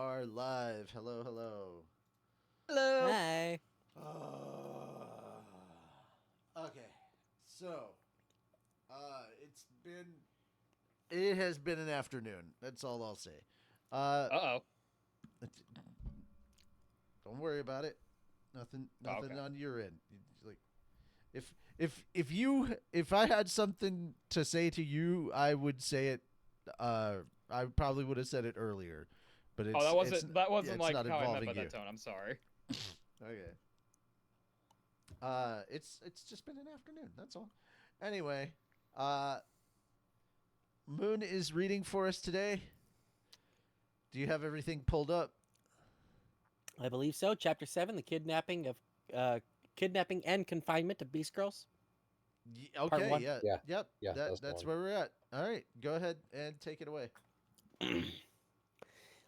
are live. Hello, hello. Hello. Hi. Okay, so it has been an afternoon. That's all I'll say. Uh, Uh-oh. don't worry about it. Oh, Nothing okay. on your end. Like if I had something to say to you, I would say it. I probably would have said it earlier, but Oh, that it's wasn't that yeah, wasn't it's like not how I meant involving by that you. tone. I'm sorry. Okay. It's just been an afternoon. That's all. Anyway, uh, Moon is reading for us today. Do you have everything pulled up? I believe so. Chapter 7, the kidnapping and confinement of Beast Girls. Part Okay. 1. Yeah. Yeah, Yep. yeah, that's the That's one. where we're at. All right. Go ahead and take it away.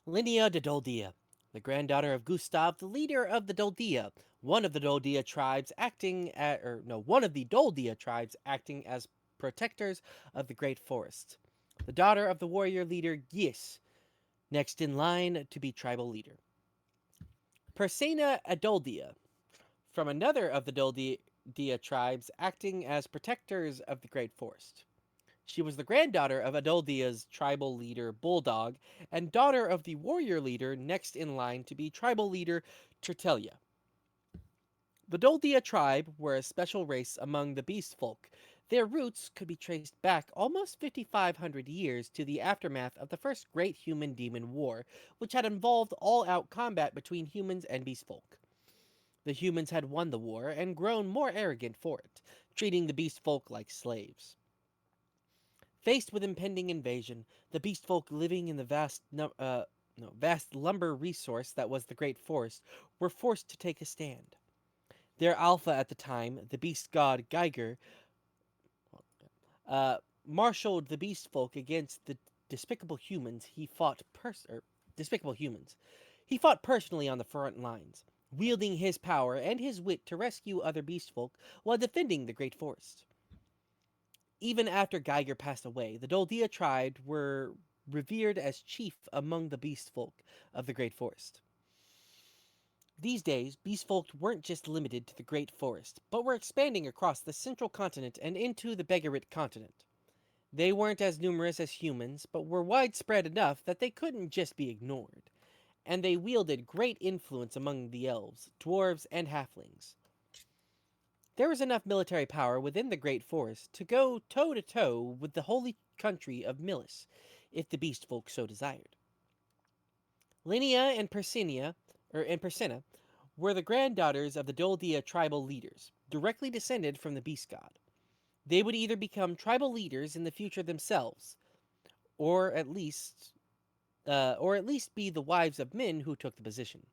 Linnea de Doldia, the granddaughter of Gustav, the leader of the Doldia, one of the Doldia tribes acting at or no, one of the Doldia tribes acting as protectors of the great forest. The daughter of the warrior leader Gis, next in line to be tribal leader. Persena Adoldia, from another of the Doldia tribes acting as protectors of the Great Forest. She was the granddaughter of Adoldia's tribal leader Bulldog and daughter of the warrior leader next in line to be tribal leader Tertelia. The Doldia tribe were a special race among the beast folk. Their roots could be traced back almost 5,500 years to the aftermath of the first great human demon war, which had involved all out combat between humans and beast folk. The humans had won the war and grown more arrogant for it, treating the beast folk like slaves. Faced with impending invasion, the beast folk living in the vast lumber resource that was the Great Forest were forced to take a stand. Their alpha at the time, the beast god Geiger, marshaled the beast folk against the despicable humans. Despicable humans. He fought personally on the front lines, wielding his power and his wit to rescue other beast folk while defending the Great Forest. Even after Geiger passed away, the Doldia tribe were revered as chief among the beast folk of the Great Forest. These days, beast folk weren't just limited to the Great Forest, but were expanding across the central continent and into the Begarit continent. They weren't as numerous as humans, but were widespread enough that they couldn't just be ignored, and they wielded great influence among the elves, dwarves, and halflings. There was enough military power within the Great Forest to go toe to toe with the holy country of Milis, if the beast folk so desired. Linnea and Persina were the granddaughters of the Doldia tribal leaders, directly descended from the beast god. They would either become tribal leaders in the future themselves, or at least be the wives of men who took the position.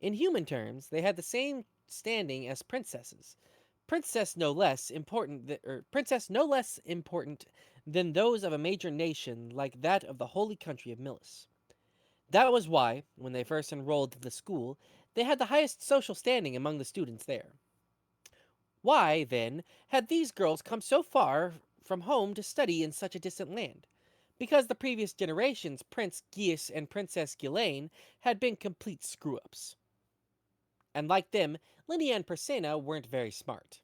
In human terms, they had the same standing as princesses, princess no less important than those of a major nation like that of the holy country of Milis. That was why, when they first enrolled in the school, they had the highest social standing among the students there. Why, then, had these girls come so far from home to study in such a distant land? Because the previous generations, Prince Gius and Princess Ghislaine, had been complete screw ups. And like them, Linnea and Persena weren't very smart.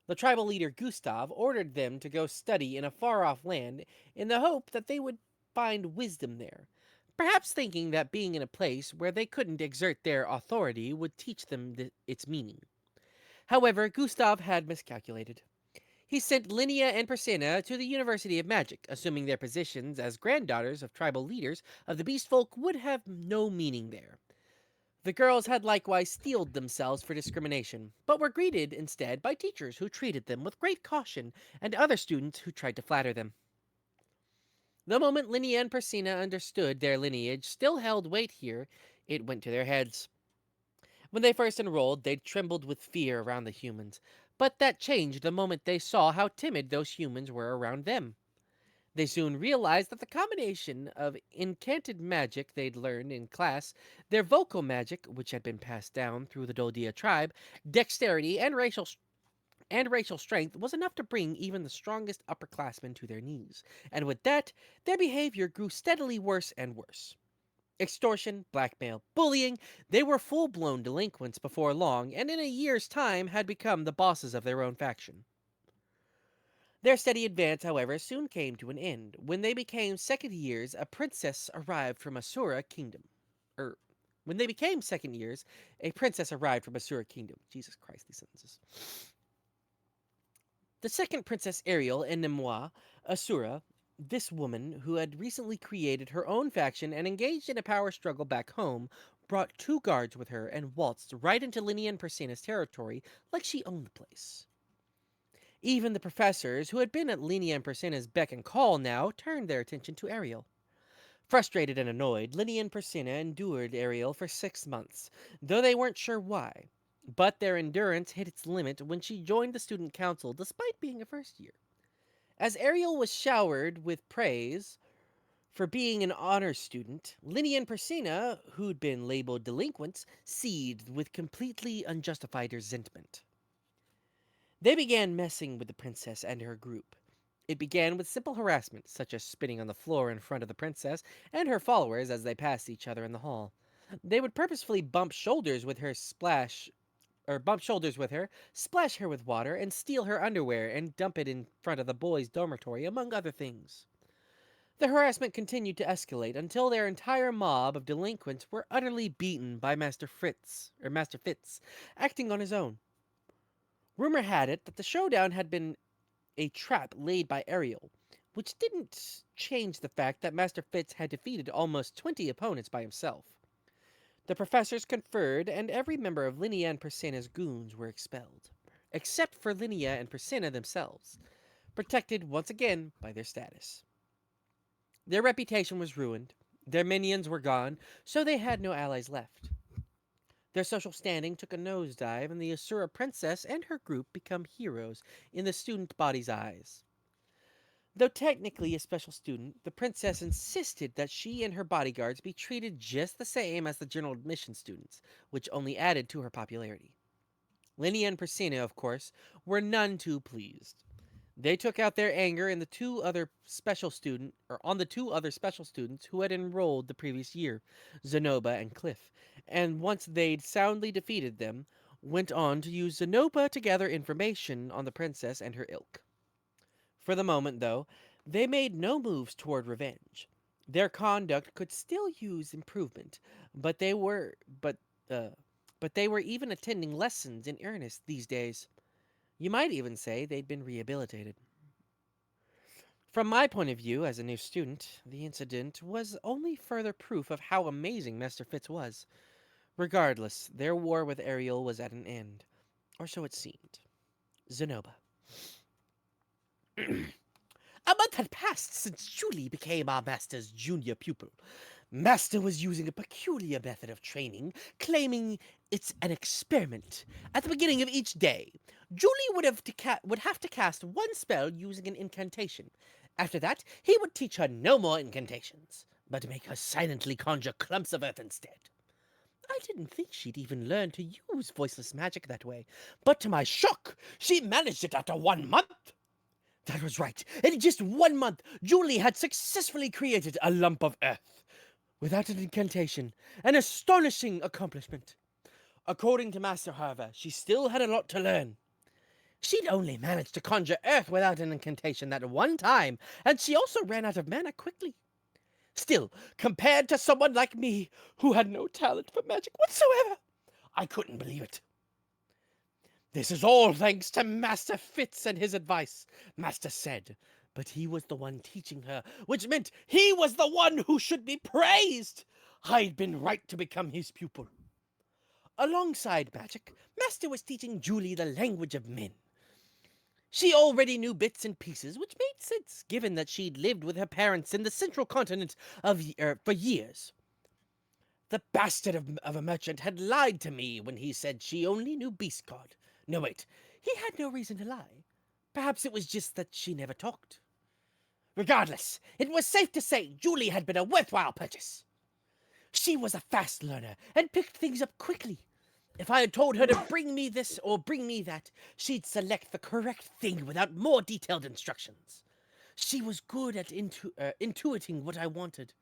The tribal leader Gustav ordered them to go study in a far off land in the hope that they would find wisdom there, perhaps thinking that being in a place where they couldn't exert their authority would teach them its meaning. However, Gustav had miscalculated. He sent Linnea and Persena to the University of Magic, assuming their positions as granddaughters of tribal leaders of the beast folk would have no meaning there. The girls had likewise steeled themselves for discrimination, but were greeted instead by teachers who treated them with great caution and other students who tried to flatter them. The moment Linnea and Persina understood their lineage still held weight here, it went to their heads. When they first enrolled, they trembled with fear around the humans, but that changed the moment they saw how timid those humans were around them. They soon realized that the combination of incanted magic they'd learned in class, their vocal magic, which had been passed down through the Doldia tribe, dexterity, and racial strength was enough to bring even the strongest upperclassmen to their knees. And with that, their behavior grew steadily worse and worse. Extortion, blackmail, bullying, they were full-blown delinquents before long, and in a year's time had become the bosses of their own faction. Their steady advance, however, soon came to an end. When they became second years, a princess arrived from Asura Kingdom. Er, when they became second years, a princess arrived from Asura Kingdom. Jesus Christ, these sentences. The second Princess Ariel in Nemois, Asura, this woman, who had recently created her own faction and engaged in a power struggle back home, brought two guards with her and waltzed right into Linnea and Persina's territory like she owned the place. Even the professors, who had been at Linnea and Persina's beck and call now, turned their attention to Ariel. Frustrated and annoyed, Linnea and Persina endured Ariel for 6 months, though they weren't sure why. But their endurance hit its limit when she joined the student council despite being a first year. As Ariel was showered with praise for being an honor student, Linnea and Persina, who'd been labeled delinquents, seethed with completely unjustified resentment. They began messing with the princess and her group. It began with simple harassment, such as spitting on the floor in front of the princess and her followers as they passed each other in the hall. They would purposefully bump shoulders with her, splash her with water, and steal her underwear and dump it in front of the boys' dormitory, among other things. The harassment continued to escalate until their entire mob of delinquents were utterly beaten by Master Fitz, acting on his own. Rumor had it that the showdown had been a trap laid by Ariel, which didn't change the fact that Master Fitz had defeated almost 20 opponents by himself. The professors conferred, and every member of Linnea and Persina's goons were expelled, except for Linnea and Persina themselves, protected once again by their status. Their reputation was ruined, their minions were gone, so they had no allies left. Their social standing took a nosedive, and the Asura princess and her group become heroes in the student body's eyes. Though technically a special student, the princess insisted that she and her bodyguards be treated just the same as the general admission students, which only added to her popularity. Linnea and Persina, of course, were none too pleased. They took out their anger in on the two other special students who had enrolled the previous year, Zenoba and Cliff, and once they'd soundly defeated them, went on to use Zenoba to gather information on the princess and her ilk. For the moment, though, they made no moves toward revenge. Their conduct could still use improvement, but they were even attending lessons in earnest these days. You might even say they'd been rehabilitated. From my point of view as a new student, the incident was only further proof of how amazing Master Fitz was. Regardless, their war with Ariel was at an end, or so it seemed. Zenoba. A month had passed since Julie became our master's junior pupil. Master was using a peculiar method of training, claiming it's an experiment. At the beginning of each day, Julie would have to cast one spell using an incantation. After that, he would teach her no more incantations, but make her silently conjure clumps of earth instead. I didn't think she'd even learn to use voiceless magic that way, but to my shock, she managed it after 1 month. That was right. In just 1 month, Julie had successfully created a lump of earth. Without an incantation, an astonishing accomplishment. According to Master, however, she still had a lot to learn. She'd only managed to conjure earth without an incantation that one time, and she also ran out of mana quickly. Still, compared to someone like me, who had no talent for magic whatsoever, I couldn't believe it. This is all thanks to Master Fitz and his advice, Master said. But he was the one teaching her, which meant he was the one who should be praised. I'd been right to become his pupil. Alongside magic, Master was teaching Julie the language of men. She already knew bits and pieces, which made sense, given that she'd lived with her parents in the central continent for years. The bastard of a merchant had lied to me when he said she only knew Beast God. No, wait, he had no reason to lie. Perhaps it was just that she never talked. Regardless, it was safe to say Julie had been a worthwhile purchase. She was a fast learner and picked things up quickly. If I had told her to bring me this or bring me that, she'd select the correct thing without more detailed instructions. She was good at intuiting what I wanted.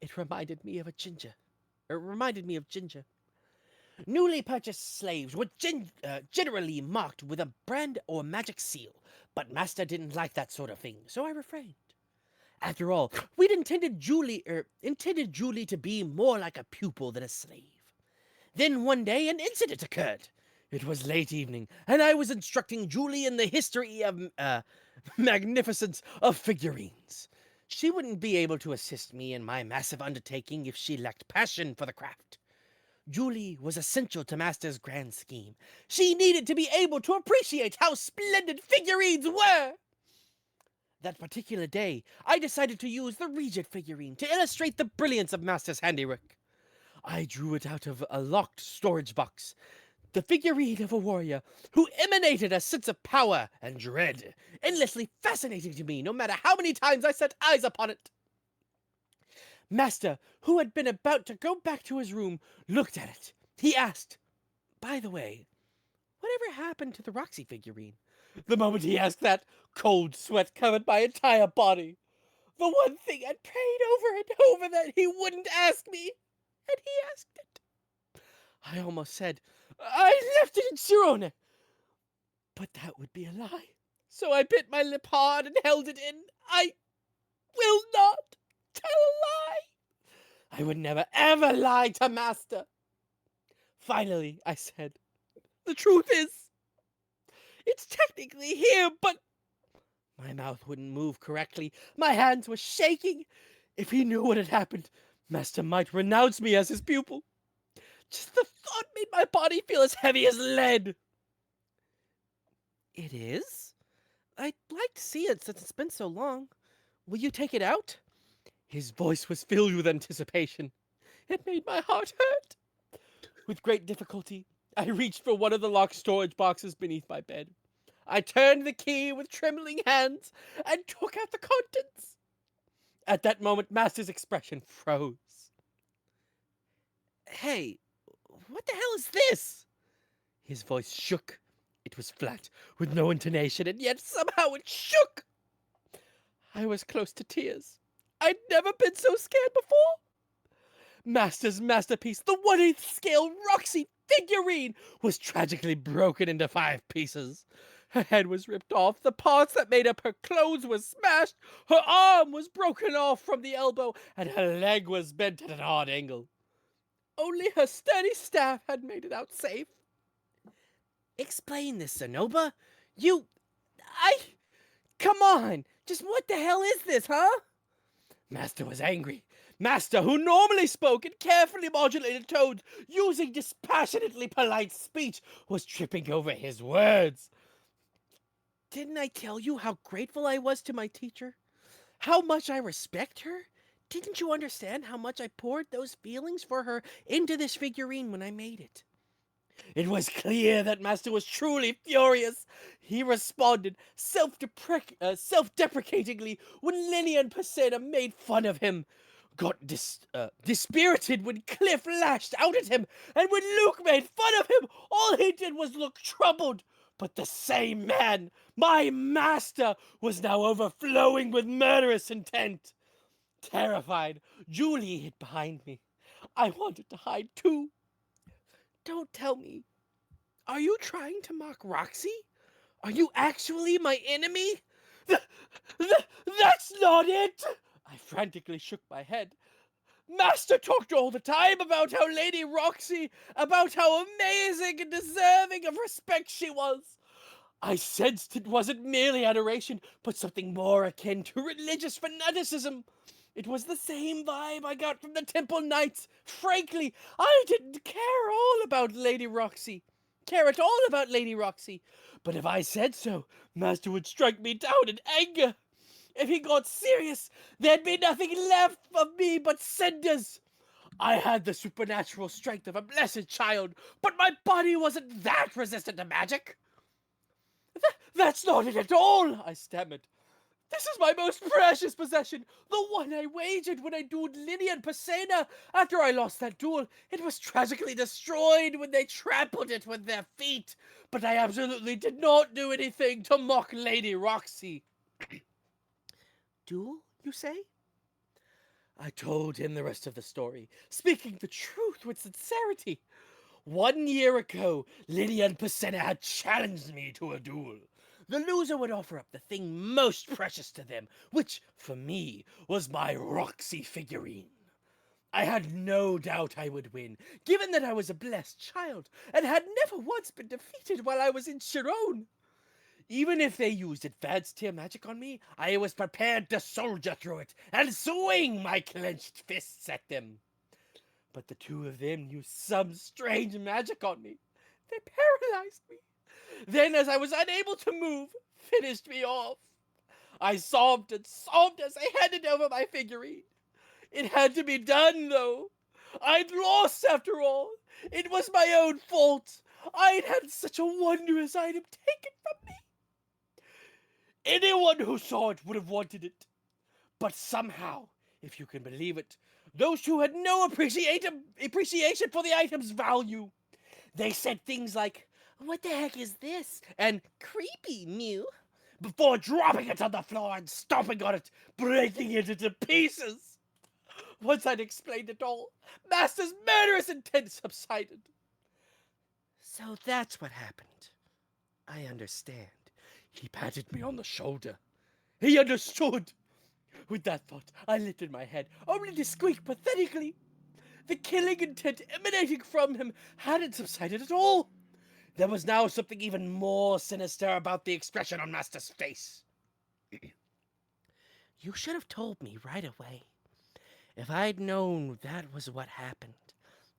It reminded me of a ginger. It reminded me of Ginger. Newly purchased slaves were generally marked with a brand or magic seal, but Master didn't like that sort of thing, so I refrained. After all, we'd intended Julie to be more like a pupil than a slave. Then one day an incident occurred. It was late evening, and I was instructing Julie in the history of magnificence of figurines. She wouldn't be able to assist me in my massive undertaking if she lacked passion for the craft. Julie was essential to Master's grand scheme. She needed to be able to appreciate how splendid figurines were. That particular day, I decided to use the Regent figurine to illustrate the brilliance of Master's handiwork. I drew it out of a locked storage box, the figurine of a warrior who emanated a sense of power and dread, endlessly fascinating to me no matter how many times I set eyes upon it. Master, who had been about to go back to his room, looked at it. He asked, "By the way, whatever happened to the Roxy figurine?" The moment he asked that, cold sweat covered my entire body. The one thing I'd prayed over and over that he wouldn't ask me, and he asked it. I almost said, "I left it in Sirona," but that would be a lie. So I bit my lip hard and held it in. I will not tell a lie. I would never ever lie to Master. Finally, I said, "The truth is, it's technically here, but..." My mouth wouldn't move correctly. My hands were shaking. If he knew what had happened, Master might renounce me as his pupil. Just the thought made my body feel as heavy as lead. "It is? I'd like to see it since it's been so long. Will you take it out?" His voice was filled with anticipation. It made my heart hurt. With great difficulty, I reached for one of the locked storage boxes beneath my bed. I turned the key with trembling hands and took out the contents. At that moment, Master's expression froze. "Hey, what the hell is this?" His voice shook. It was flat, with no intonation, and yet somehow it shook. I was close to tears. I'd never been so scared before. Master's masterpiece, the 1/8 scale Roxy figurine, was tragically broken into 5 pieces. Her head was ripped off, the parts that made up her clothes were smashed, her arm was broken off from the elbow, and her leg was bent at an odd angle. Only her sturdy staff had made it out safe. "Explain this, Sonoba. Come on! Just what the hell is this, huh?" Master was angry. Master, who normally spoke in carefully modulated tones, using dispassionately polite speech, was tripping over his words. "Didn't I tell you how grateful I was to my teacher? How much I respect her? Didn't you understand how much I poured those feelings for her into this figurine when I made it?" It was clear that Master was truly furious. He responded self-deprecatingly when Lenny and Pesena made fun of him, got dispirited when Cliff lashed out at him, and when Luke made fun of him, all he did was look troubled. But the same man, my Master, was now overflowing with murderous intent. Terrified, Julie hid behind me. I wanted to hide too. "Don't tell me. Are you trying to mock Roxy? Are you actually my enemy?" That's not it!" I frantically shook my head. "Master talked all the time about how Lady Roxy, about how amazing and deserving of respect she was. I sensed it wasn't merely adoration, but something more akin to religious fanaticism. It was the same vibe I got from the Temple Knights. Frankly, I didn't care at all about Lady Roxy. But if I said so, Master would strike me down in anger. If he got serious, there'd be nothing left of me but cinders. I had the supernatural strength of a blessed child, but my body wasn't that resistant to magic." That's not it at all," I stammered. "This is my most precious possession, the one I wagered when I dueled Linny and Pesena. After I lost that duel, it was tragically destroyed when they trampled it with their feet. But I absolutely did not do anything to mock Lady Roxy." "Duel, you say?" I told him the rest of the story, speaking the truth with sincerity. 1 year ago, Lydia and Pacena had challenged me to a duel. The loser would offer up the thing most precious to them, which, for me, was my Roxy figurine. I had no doubt I would win, given that I was a blessed child and had never once been defeated while I was in Chiron. Even if they used advanced tier magic on me, I was prepared to soldier through it and swing my clenched fists at them. But the two of them used some strange magic on me. They paralyzed me. Then, as I was unable to move, finished me off. I sobbed and sobbed as I handed over my figurine. It had to be done, though. I'd lost after all. It was my own fault. I'd had such a wondrous item taken from me. Anyone who saw it would have wanted it. But somehow, if you can believe it, those two had no appreciation for the item's value. They said things like, "What the heck is this?" and "Creepy, Mew," before dropping it on the floor and stomping on it, breaking it into pieces. Once I'd explained it all, Master's murderous intent subsided. So that's what happened. I understand. He patted me on the shoulder. He understood. With that thought, I lifted my head, only to squeak pathetically. The killing intent emanating from him hadn't subsided at all. There was now something even more sinister about the expression on Master's face. You should have told me right away. If I'd known that was what happened,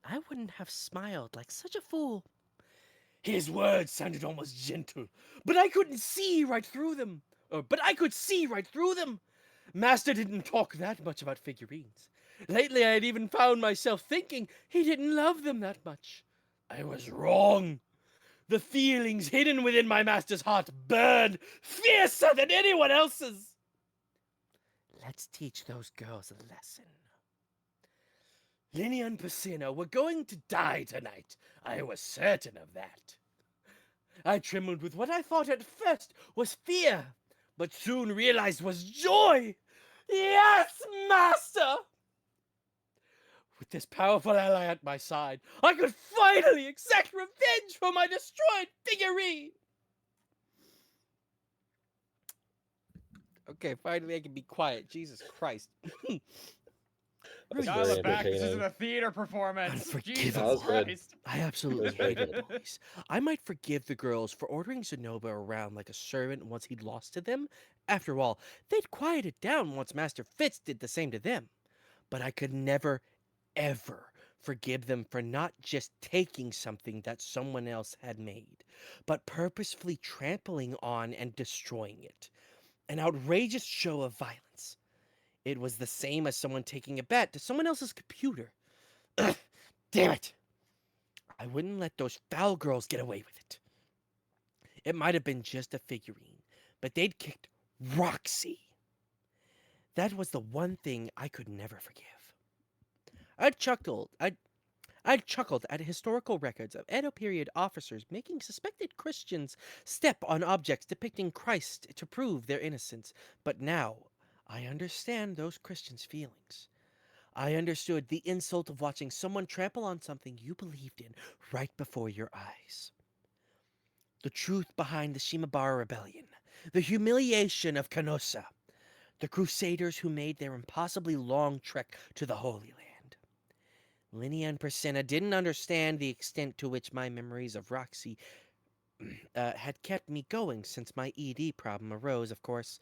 I wouldn't have smiled like such a fool. His words sounded almost gentle, but I couldn't see right through them. Master didn't talk that much about figurines. Lately, I had even found myself thinking he didn't love them that much. I was wrong. The feelings hidden within my master's heart burned fiercer than anyone else's. Let's teach those girls a lesson. Linnea and Pacina were going to die tonight. I was certain of that. I trembled with what I thought at first was fear, but soon realized was joy. Yes, Master! With this powerful ally at my side, I could finally exact revenge for my destroyed figurine! Okay, finally I can be quiet. Jesus Christ. That's Dial very it back. This isn't entertaining. a theater performance. Unforgivable. Jesus That was good. Christ. I absolutely That's very hated the good. boys. I might forgive the girls for ordering Zenobia around like a servant once he'd lost to them. After all, they'd quieted down once Master Fitz did the same to them. But I could never, ever forgive them for not just taking something that someone else had made, but purposefully trampling on and destroying it. An outrageous show of violence. It was the same as someone taking a bat to someone else's computer. Ugh, damn it! I wouldn't let those foul girls get away with it. It might have been just a figurine, but they'd kicked Roxy. That was the one thing I could never forgive. I'd chuckled at historical records of Edo period officers making suspected Christians step on objects depicting Christ to prove their innocence, but now I understand those Christians' feelings. I understood the insult of watching someone trample on something you believed in right before your eyes. The truth behind the Shimabara Rebellion, the humiliation of Canossa, the crusaders who made their impossibly long trek to the Holy Land. Linnea and Priscilla didn't understand the extent to which my memories of Roxy had kept me going since my ED problem arose, of course.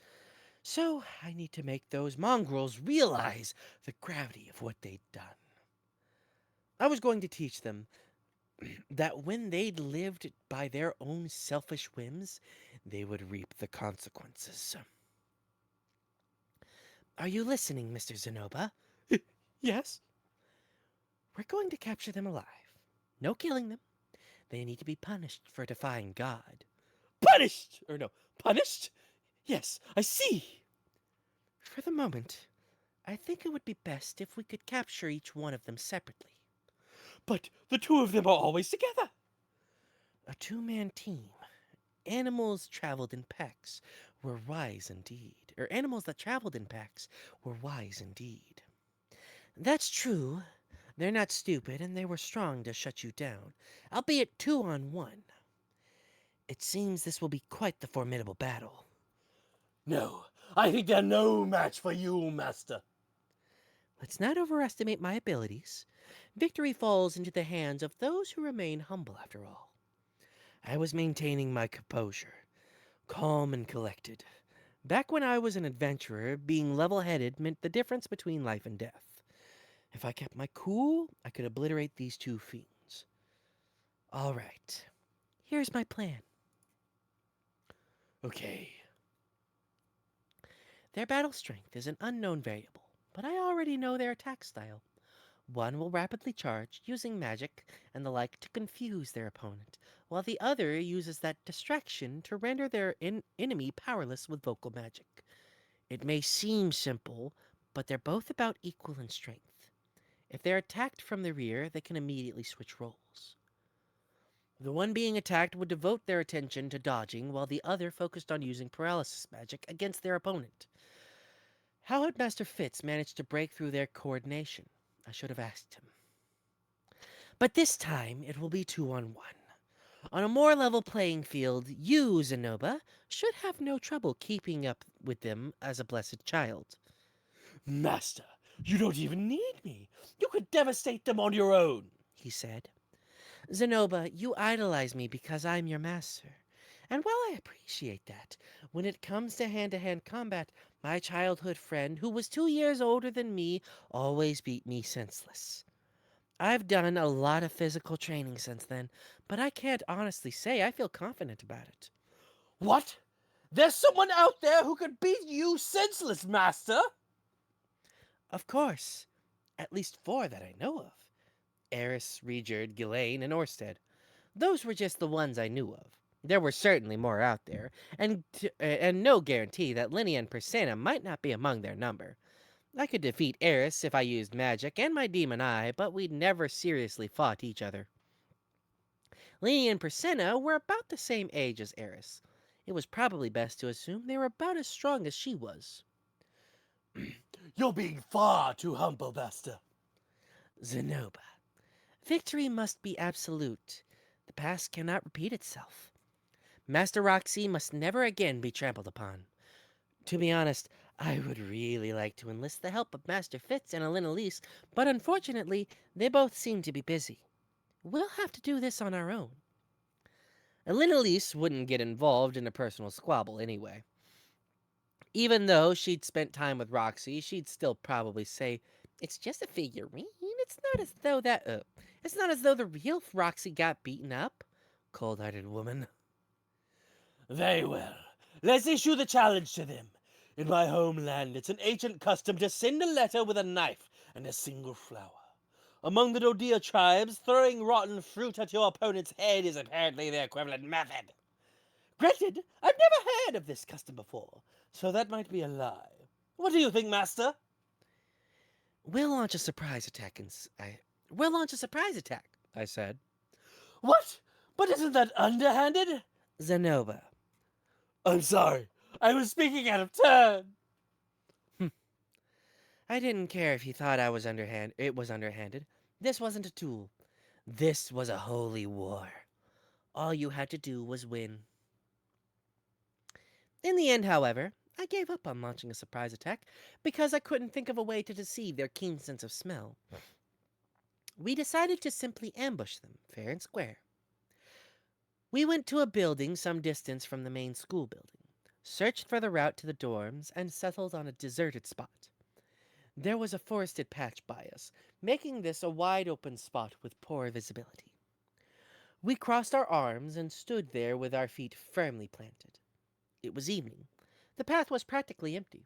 So I need to make those mongrels realize the gravity of what they'd done. I was going to teach them that when they'd lived by their own selfish whims, they would reap the consequences. Are you listening, Mr. Zenoba? Yes. We're going to capture them alive. No killing them. They need to be punished for defying God. Punished! Or no, punished? Yes, I see. For the moment, I think it would be best if we could capture each one of them separately. But the two of them are always together. A two-man team. Animals that traveled in packs were wise indeed. That's true. They're not stupid, and they were strong to shut you down, albeit 2-on-1. It seems this will be quite the formidable battle. No, I think they're no match for you, master. Let's not overestimate my abilities. Victory falls into the hands of those who remain humble, after all. I was maintaining my composure, calm and collected. Back when I was an adventurer, being level-headed meant the difference between life and death. If I kept my cool, I could obliterate these two fiends. All right, here's my plan. Okay. Their battle strength is an unknown variable, but I already know their attack style. One will rapidly charge, using magic and the like to confuse their opponent, while the other uses that distraction to render their enemy powerless with vocal magic. It may seem simple, but they're both about equal in strength. If they're attacked from the rear, they can immediately switch roles. The one being attacked would devote their attention to dodging, while the other focused on using paralysis magic against their opponent. How had Master Fitz managed to break through their coordination? I should have asked him. But this time, it will be 2-on-1. On a more level playing field, you, Zenoba, should have no trouble keeping up with them as a blessed child. Master, you don't even need me. You could devastate them on your own, He said. Zenoba, you idolize me because I'm your master. And while I appreciate that, when it comes to hand-to-hand combat, my childhood friend, who was 2 years older than me, always beat me senseless. I've done a lot of physical training since then, but I can't honestly say I feel confident about it. What? There's someone out there who could beat you senseless, master? Of course. At least 4 that I know of. Eris, Regerd, Ghislaine, and Orsted. Those were just the ones I knew of. There were certainly more out there, and no guarantee that Linnea and Persena might not be among their number. I could defeat Eris if I used magic and my demon eye, but we'd never seriously fought each other. Linnea and Persena were about the same age as Eris. It was probably best to assume they were about as strong as she was. You're being far too humble, master. Zenoba. Victory must be absolute. The past cannot repeat itself. Master Roxy must never again be trampled upon. To be honest, I would really like to enlist the help of Master Fitz and Elena Elise, but unfortunately, they both seem to be busy. We'll have to do this on our own. Elena Elise wouldn't get involved in a personal squabble anyway. Even though she'd spent time with Roxy, she'd still probably say, "It's just a figurine. It's not as though the real Roxy got beaten up." Cold-hearted woman. Very well. Let's issue the challenge to them. In my homeland, it's an ancient custom to send a letter with a knife and a single flower. Among the Dodia tribes, throwing rotten fruit at your opponent's head is apparently the equivalent method. Granted, I've never heard of this custom before, so that might be a lie. What do you think, master? We'll launch a surprise attack, I said. What? But isn't that underhanded? Zenoba. I'm sorry. I was speaking out of turn. I didn't care if he thought it was underhanded. This wasn't a tool. This was a holy war. All you had to do was win. In the end, however, I gave up on launching a surprise attack because I couldn't think of a way to deceive their keen sense of smell. We decided to simply ambush them, fair and square. We went to a building some distance from the main school building, searched for the route to the dorms, and settled on a deserted spot. There was a forested patch by us, making this a wide-open spot with poor visibility. We crossed our arms and stood there with our feet firmly planted. It was evening. The path was practically empty.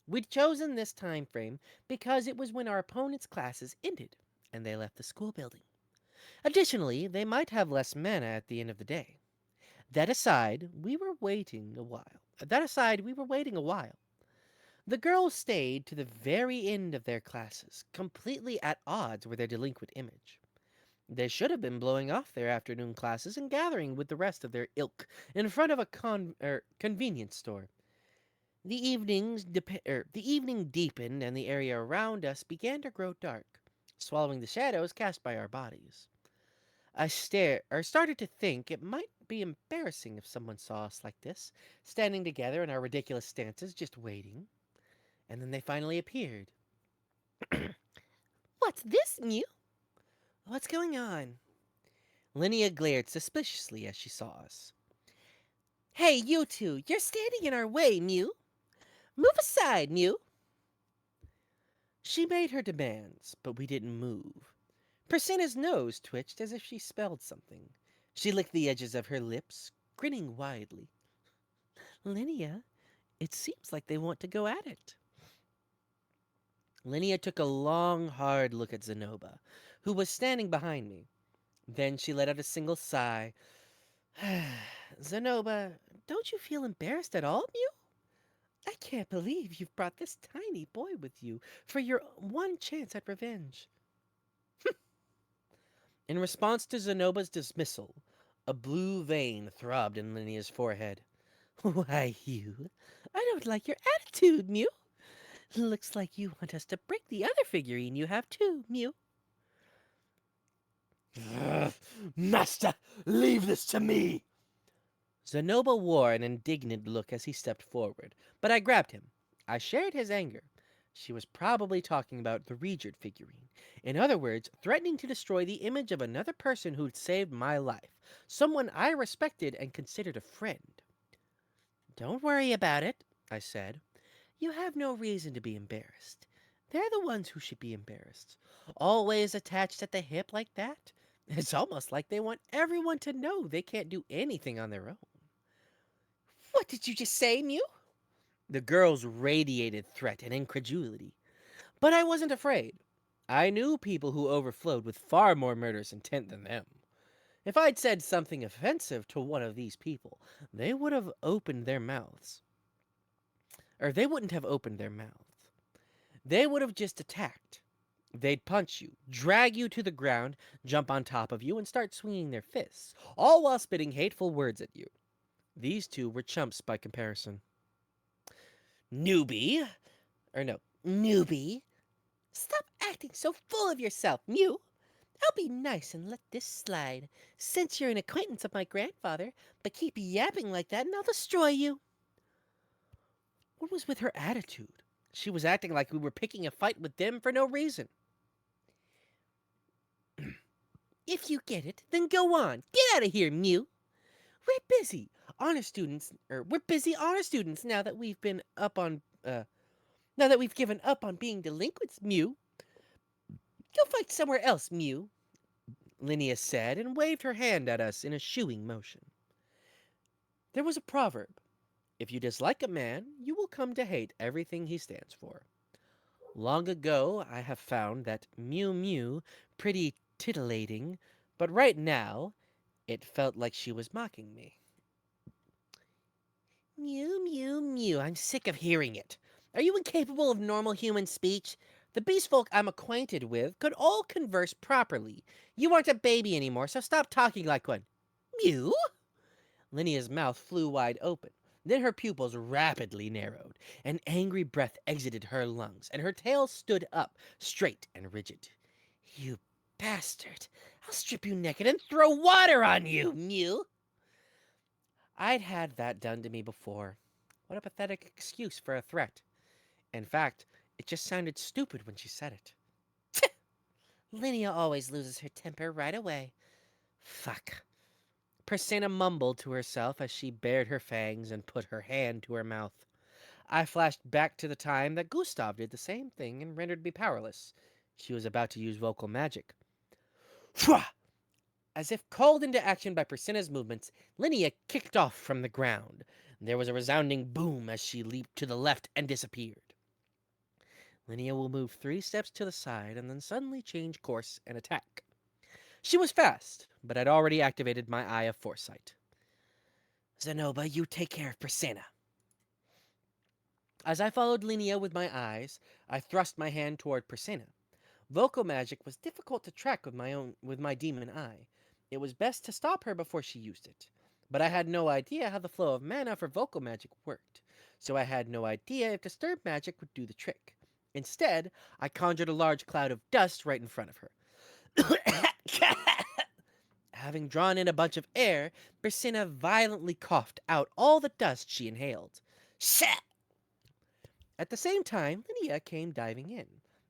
We'd chosen this time frame because it was when our opponents' classes ended, and they left the school building. Additionally, they might have less mana at the end of the day. That aside, we were waiting a while. The girls stayed to the very end of their classes, completely at odds with their delinquent image. They should have been blowing off their afternoon classes and gathering with the rest of their ilk in front of a convenience store. The evening deepened, and the area around us began to grow dark, swallowing the shadows cast by our bodies. Started to think it might be embarrassing if someone saw us like this, standing together in our ridiculous stances, just waiting. And then they finally appeared. What's this, Mew? What's going on? Linnea glared suspiciously as she saw us. Hey, you two, you're standing in our way, Mew. Move aside, Mew. She made her demands, but we didn't move. Persina's nose twitched as if she spelled something. She licked the edges of her lips, grinning widely. Linnea, it seems like they want to go at it. Linnea took a long, hard look at Zenoba, who was standing behind me. Then she let out a single sigh. Zenoba, don't you feel embarrassed at all, Mew? I can't believe you've brought this tiny boy with you for your one chance at revenge. In response to Zenoba's dismissal, a blue vein throbbed in Linnea's forehead. Why, you? I don't like your attitude, Mew. Looks like you want us to break the other figurine you have too, Mew. Master, leave this to me! Zenoba wore an indignant look as he stepped forward, but I grabbed him. I shared his anger. She was probably talking about the Regent figurine. In other words, threatening to destroy the image of another person who'd saved my life, someone I respected and considered a friend. Don't worry about it, I said. You have no reason to be embarrassed. They're the ones who should be embarrassed. Always attached at the hip like that. It's almost like they want everyone to know they can't do anything on their own. What did you just say, Mew? The girls radiated threat and incredulity. But I wasn't afraid. I knew people who overflowed with far more murderous intent than them. If I'd said something offensive to one of these people, they would have opened their mouths. Or they wouldn't have opened their mouths. They would have just attacked. They'd punch you, drag you to the ground, jump on top of you, and start swinging their fists, all while spitting hateful words at you. These two were chumps by comparison. Newbie. Newbie. Stop acting so full of yourself, Mew. I'll be nice and let this slide, since you're an acquaintance of my grandfather, but keep yapping like that and I'll destroy you. What was with her attitude? She was acting like we were picking a fight with them for no reason. If you get it, then go on. Get out of here, Mew. We're busy honor students now that we've been up on now that we've given up on being delinquents, Mew. Go fight somewhere else, Mew, Linnea said and waved her hand at us in a shooing motion. There was a proverb. If you dislike a man, you will come to hate everything he stands for. Long ago, I have found that Mew Mew pretty titillating, but right now, it felt like she was mocking me. Mew, Mew, Mew, I'm sick of hearing it. Are you incapable of normal human speech? The beast folk I'm acquainted with could all converse properly. You aren't a baby anymore, so stop talking like one. Mew? Linnea's mouth flew wide open. Then her pupils rapidly narrowed. An angry breath exited her lungs, and her tail stood up, straight and rigid. You bastard! I'll strip you naked and throw water on you, Mew! I'd had that done to me before. What a pathetic excuse for a threat. In fact, it just sounded stupid when she said it. Linnea always loses her temper right away. Fuck. Persina mumbled to herself as she bared her fangs and put her hand to her mouth. I flashed back to the time that Gustav did the same thing and rendered me powerless. She was about to use vocal magic. Fwah! As if called into action by Persina's movements, Linnea kicked off from the ground. There was a resounding boom as she leaped to the left and disappeared. Linnea will move 3 steps to the side and then suddenly change course and attack. She was fast, but I'd already activated my Eye of Foresight. Zenoba, you take care of Persina. As I followed Linnea with my eyes, I thrust my hand toward Persina. Vocal magic was difficult to track with my demon eye. It was best to stop her before she used it. But I had no idea how the flow of mana for vocal magic worked. so I had no idea if disturb magic would do the trick. Instead, I conjured a large cloud of dust right in front of her. Having drawn in a bunch of air, Bersina violently coughed out all the dust she inhaled. Shit! At the same time, Lydia came diving in.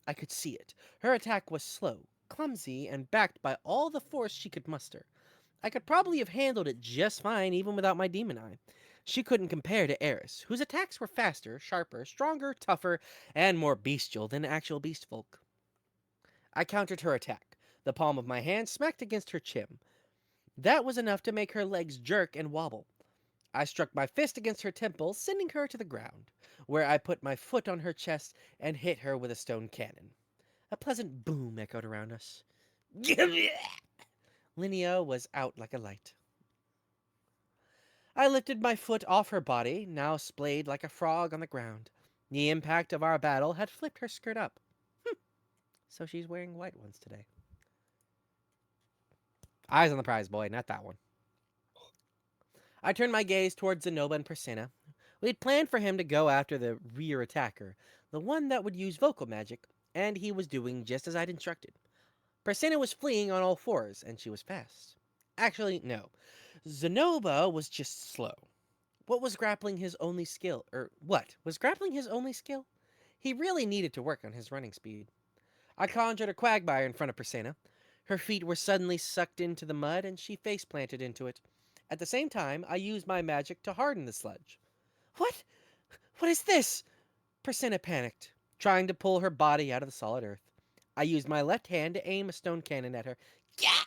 I could see it. Her attack was slow, clumsy, and backed by all the force she could muster. I could probably have handled it just fine even without my demon eye. She couldn't compare to Eris, whose attacks were faster, sharper, stronger, tougher, and more bestial than actual beast folk. I countered her attack. The palm of my hand smacked against her chin. That was enough to make her legs jerk and wobble. I struck my fist against her temple, sending her to the ground, where I put my foot on her chest and hit her with a stone cannon. A pleasant boom echoed around us. Linnea was out like a light. I lifted my foot off her body, now splayed like a frog on the ground. The impact of our battle had flipped her skirt up. So she's wearing white ones today. Eyes on the prize, boy, not that one. I turned my gaze towards Zenoba and Persena. We had planned for him to go after the rear attacker, the one that would use vocal magic, and he was doing just as I'd instructed. Persena was fleeing on all fours, and she was fast. Actually, no. Zenoba was just slow. What was grappling his only skill? What? Was grappling his only skill? He really needed to work on his running speed. I conjured a quagmire in front of Persena. Her feet were suddenly sucked into the mud, and she face planted into it. At the same time, I used my magic to harden the sludge. What? What is this? Persena panicked, trying to pull her body out of the solid earth. I used my left hand to aim a stone cannon at her. Yeah!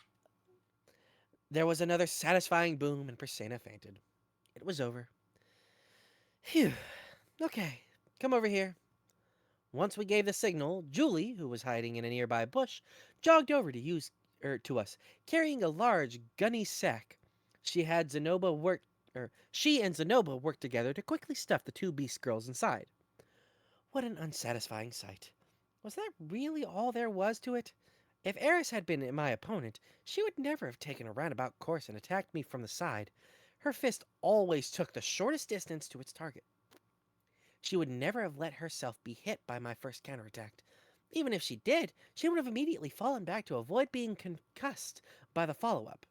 There was another satisfying boom, and Persena fainted. It was over. Phew. Okay, come over here. Once we gave the signal, Julie, who was hiding in a nearby bush, jogged over to us, carrying a large, gunny sack. She and Zenoba worked together to quickly stuff the two beast girls inside. What an unsatisfying sight. Was that really all there was to it? If Eris had been my opponent, she would never have taken a roundabout course and attacked me from the side. Her fist always took the shortest distance to its target. She would never have let herself be hit by my first counterattack. Even if she did, she would have immediately fallen back to avoid being concussed by the follow-up.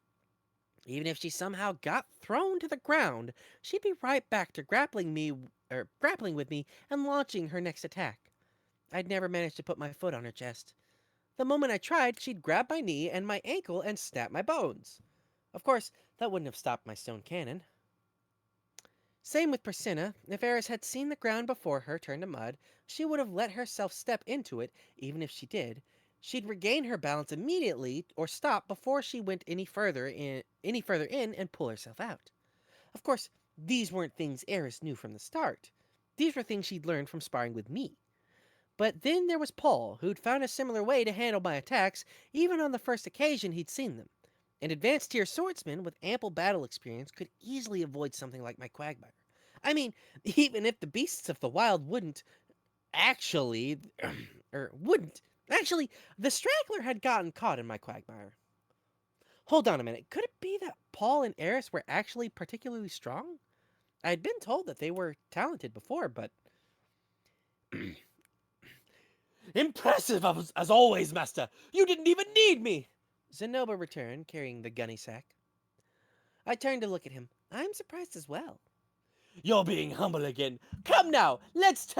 Even if she somehow got thrown to the ground, she'd be right back to grappling with me and launching her next attack. I'd never managed to put my foot on her chest. The moment I tried, she'd grab my knee and my ankle and snap my bones. Of course, that wouldn't have stopped my stone cannon. Same with Persena. If Eris had seen the ground before her turn to mud, she would have let herself step into it. Even if she did, she'd regain her balance immediately or stop before she went any further in and pull herself out. Of course, these weren't things Eris knew from the start. These were things she'd learned from sparring with me. But then there was Paul, who'd found a similar way to handle my attacks, even on the first occasion he'd seen them. An advanced tier swordsman with ample battle experience could easily avoid something like my quagmire. I mean, even if the beasts of the wild wouldn't, actually, the straggler had gotten caught in my quagmire. Hold on a minute, could it be that Paul and Eris were actually particularly strong? I had been told that they were talented before, but... Impressive as always, Master! You didn't even need me! Zenoba returned, carrying the gunny sack. I turned to look at him. I'm surprised as well. You're being humble again. Come now, let's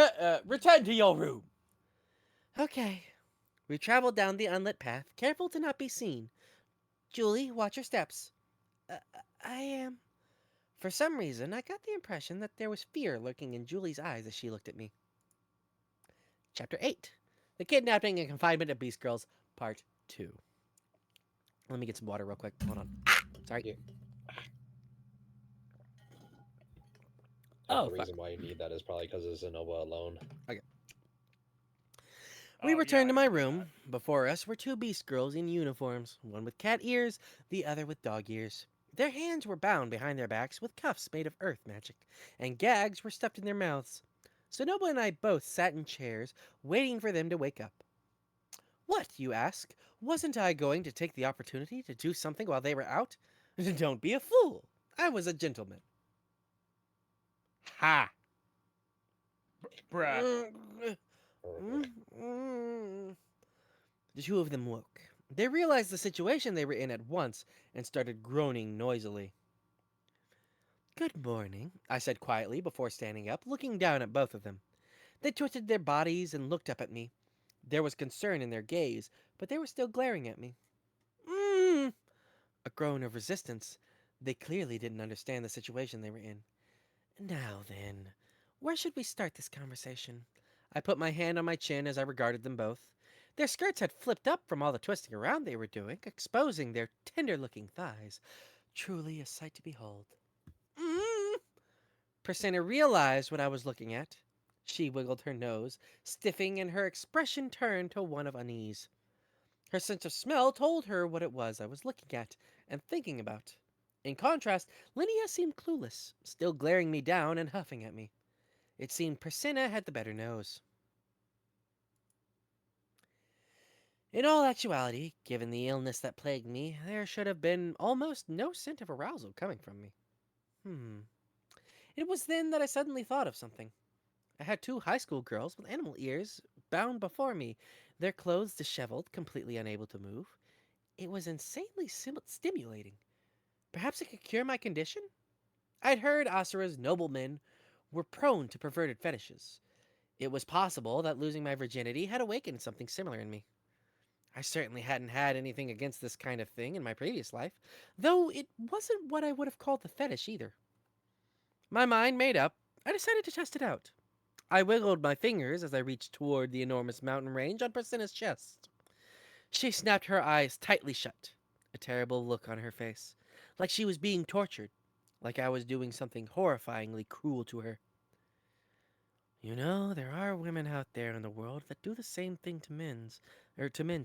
return to your room. Okay. We traveled down the unlit path, careful to not be seen. Julie, watch your steps. I am. For some reason, I got the impression that there was fear lurking in Julie's eyes as she looked at me. Chapter 8. The Kidnapping and Confinement of Beast Girls, Part 2. Let me get some water real quick. Hold on. Sorry. Yeah. Oh, the fuck. reason why you need that is probably because of Zenova alone. We returned to my room. Before us were two beast girls in uniforms, one with cat ears, the other with dog ears. Their hands were bound behind their backs with cuffs made of earth magic, and gags were stuffed in their mouths. Sonoba and I both sat in chairs, waiting for them to wake up. What, you ask? Wasn't I going to take the opportunity to do something while they were out? Don't be a fool. I was a gentleman. Ha! Bruh. The two of them woke. They realized the situation they were in at once and started groaning noisily. Good morning, I said quietly before standing up, looking down at both of them. They twisted their bodies and looked up at me. There was concern in their gaze, but they were still glaring at me. Mm, a groan of resistance. They clearly didn't understand the situation they were in. Now then, where should we start this conversation? I put my hand on my chin as I regarded them both. Their skirts had flipped up from all the twisting around they were doing, exposing their tender-looking thighs. Truly a sight to behold. Mm. Priscilla realized what I was looking at. She wiggled her nose, stiffing, and her expression turned to one of unease. Her sense of smell told her what it was I was looking at and thinking about. In contrast, Linnea seemed clueless, still glaring me down and huffing at me. It seemed Priscilla had the better nose. In all actuality, given the illness that plagued me, there should have been almost no scent of arousal coming from me. It was then that I suddenly thought of something. I had two high school girls with animal ears bound before me, their clothes disheveled, completely unable to move. It was insanely stimulating. Perhaps it could cure my condition? I'd heard Asura's noblemen were prone to perverted fetishes. It was possible that losing my virginity had awakened something similar in me. I certainly hadn't had anything against this kind of thing in my previous life, though it wasn't what I would have called the fetish either. My mind made up, I decided to test it out. I wiggled my fingers as I reached toward the enormous mountain range on Priscilla's chest. She snapped her eyes tightly shut, a terrible look on her face, like she was being tortured, like I was doing something horrifyingly cruel to her. You know, there are women out there in the world that do the same thing to men's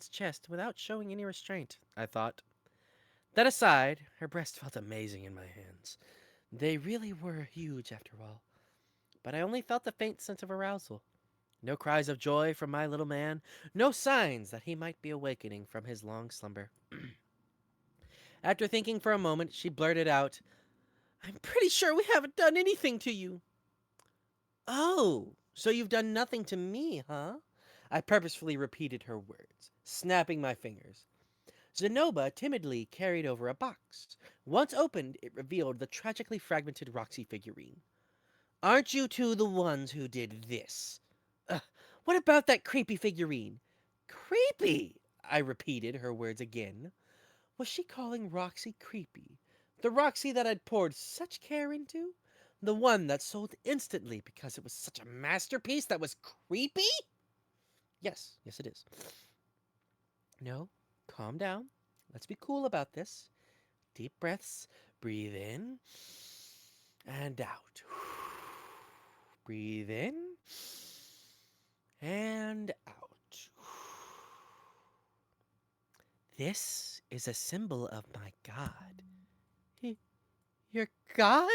chest without showing any restraint, I thought. That aside, her breasts felt amazing in my hands. They really were huge after all. But I only felt a faint sense of arousal. No cries of joy from my little man, no signs that he might be awakening from his long slumber. After thinking for a moment, she blurted out, I'm pretty sure we haven't done anything to you. Oh, so you've done nothing to me, huh? I purposefully repeated her words, snapping my fingers. Zenoba timidly carried over a box. Once opened, it revealed the tragically fragmented Roxy figurine. Aren't you two the ones who did this? What about that creepy figurine? Creepy, I repeated her words again. Was she calling Roxy creepy? The Roxy that I'd poured such care into? The one that sold instantly because it was such a masterpiece that was creepy? Yes, it is. No, calm down. Let's be cool about this. Deep breaths. Breathe in and out. Breathe in and out. This is a symbol of my god. Your god?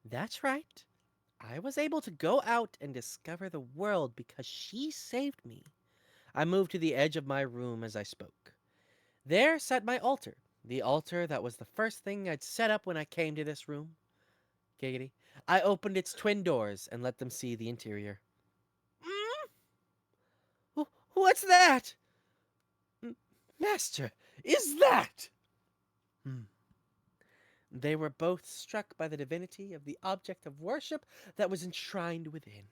That's right. I was able to go out and discover the world because she saved me. I moved to the edge of my room as I spoke. There sat my altar, the altar that was the first thing I'd set up when I came to this room. Giggity. I opened its twin doors and let them see the interior. What's that? Master, is that? They were both struck by the divinity of the object of worship that was enshrined within.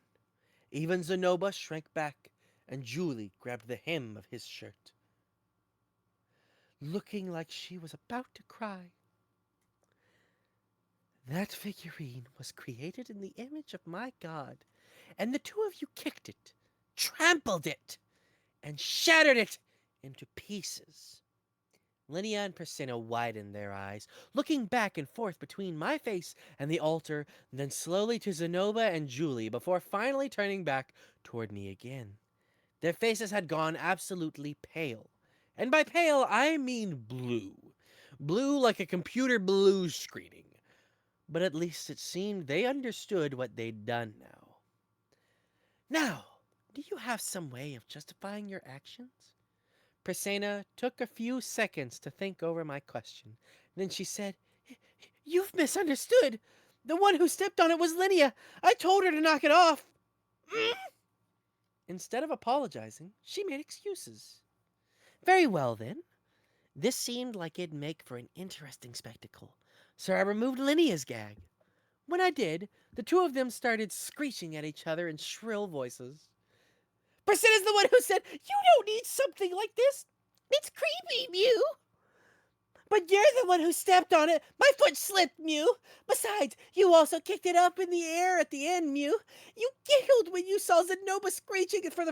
Even Zenoba shrank back, and Julie grabbed the hem of his shirt, looking like she was about to cry. That figurine was created in the image of my god, and the two of you kicked it, trampled it, and shattered it into pieces. Linnea and Priscilla widened their eyes, looking back and forth between my face and the altar, then slowly to Zenoba and Julie before finally turning back toward me again. Their faces had gone absolutely pale. And by pale, I mean blue. Blue like a computer blue screening. But at least it seemed they understood what they'd done now. Now, do you have some way of justifying your actions? Priscilla took a few seconds to think over my question. Then she said, You've misunderstood. The one who stepped on it was Linnea. I told her to knock it off. Instead of apologizing, she made excuses. Very well, then. This seemed like it'd make for an interesting spectacle, so I removed Linea's gag. When I did, the two of them started screeching at each other in shrill voices. Priscilla's the one who said, "You don't need something like this. It's creepy, Mew." "But you're the one who stepped on it. My foot slipped, Mew. Besides, you also kicked it up in the air at the end, Mew. You giggled when you saw Zenoba searching for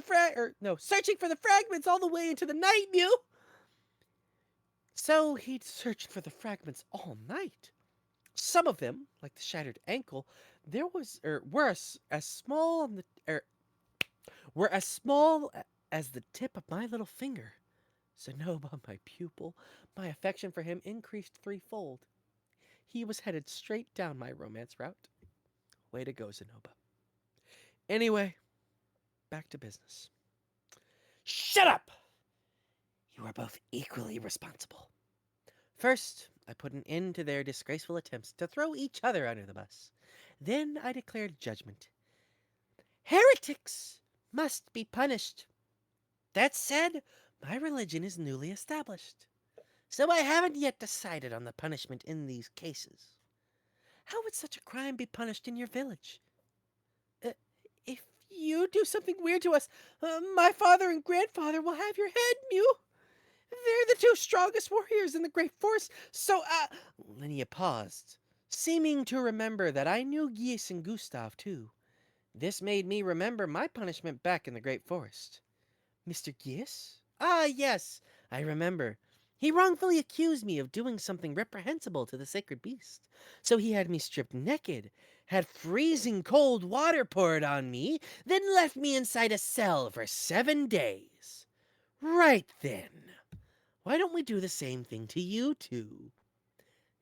the fragments all the way into the night, Mew." So he'd searched for the fragments all night. Some of them, like the shattered ankle, as small on were as small as the tip of my little finger. Zenoba, my pupil, my affection for him increased threefold. He was headed straight down my romance route. Way to go, Zenoba. Anyway, back to business. Shut up! You are both equally responsible. First, I put an end to their disgraceful attempts to throw each other under the bus. Then I declared judgment. Heretics must be punished. That said, my religion is newly established, so I haven't yet decided on the punishment in these cases. How would such a crime be punished in your village? If you do something weird to us, my father and grandfather will have your head, Mew. They're the two strongest warriors in the Great Forest, so, Linnea paused, seeming to remember that I knew Gis and Gustav, too. This made me remember my punishment back in the Great Forest. Mr. Gis? Ah, yes, I remember. He wrongfully accused me of doing something reprehensible to the sacred beast. So he had me stripped naked, had freezing cold water poured on me, then left me inside a cell for 7 days. Right then. Why don't we do the same thing to you two?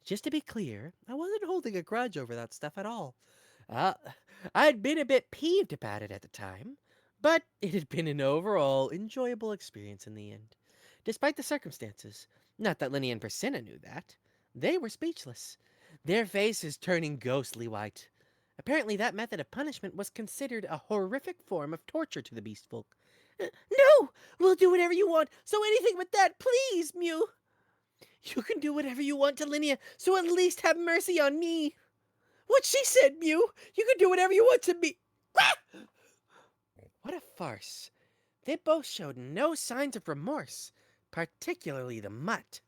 Just to be clear, I wasn't holding a grudge over that stuff at all. I'd been a bit peeved about it at the time, but it had been an overall enjoyable experience in the end. Despite the circumstances, not that Linny and Priscilla knew that. They were speechless, their faces turning ghostly white. Apparently that method of punishment was considered a horrific form of torture to the beast folk. No! We'll do whatever you want, so anything but that, please, Mew! You can do whatever you want to Linnea, so at least have mercy on me. What she said, Mew! You can do whatever you want to me! What a farce. They both showed no signs of remorse, particularly the mutt.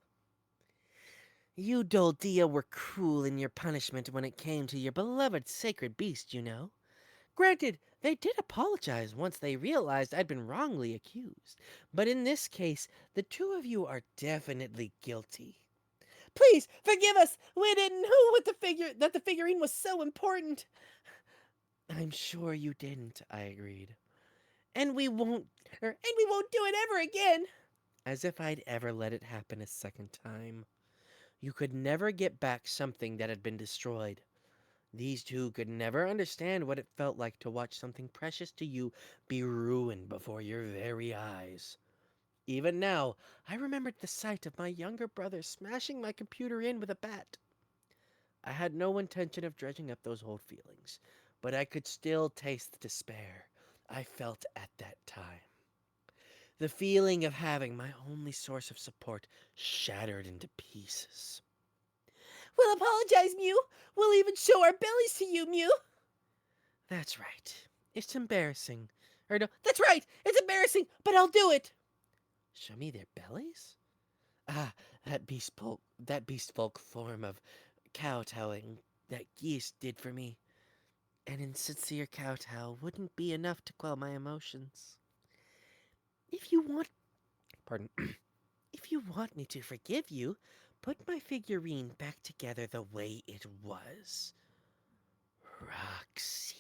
You Doldia were cruel in your punishment when it came to your beloved sacred beast, you know. Granted, they did apologize once they realized I'd been wrongly accused, but in this case, the two of you are definitely guilty. Please, forgive us! We didn't know that the figurine was so important. I'm sure you didn't, I agreed. And we won't do it ever again. As if I'd ever let it happen a second time. You could never get back something that had been destroyed. These two could never understand what it felt like to watch something precious to you be ruined before your very eyes. Even now, I remembered the sight of my younger brother smashing my computer in with a bat. I had no intention of dredging up those old feelings, but I could still taste the despair I felt at that time. The feeling of having my only source of support shattered into pieces. We'll apologize, Mew. We'll even show our bellies to you, Mew. That's right. It's embarrassing. Or no, that's right. It's embarrassing, but I'll do it. Show me their bellies? Ah, that beast folk form of kowtowing that geese did for me. An insincere kowtow wouldn't be enough to quell my emotions. If you want me to forgive you, put my figurine back together the way it was. Roxy.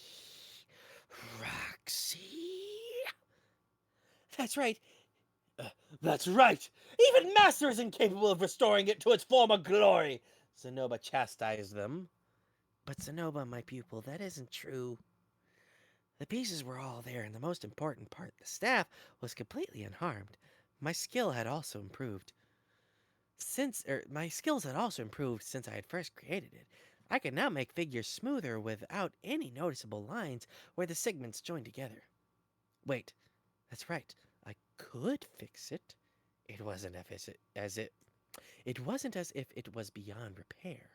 That's right. That's right! Even Master is incapable of restoring it to its former glory! Zenoba chastised them. But Zenoba, my pupil, that isn't true. The pieces were all there, and the most important part, the staff, was completely unharmed. My skills had also improved since I had first created it. I can now make figures smoother without any noticeable lines where the segments join together. Wait, that's right. I could fix it. It wasn't it wasn't as if it was beyond repair.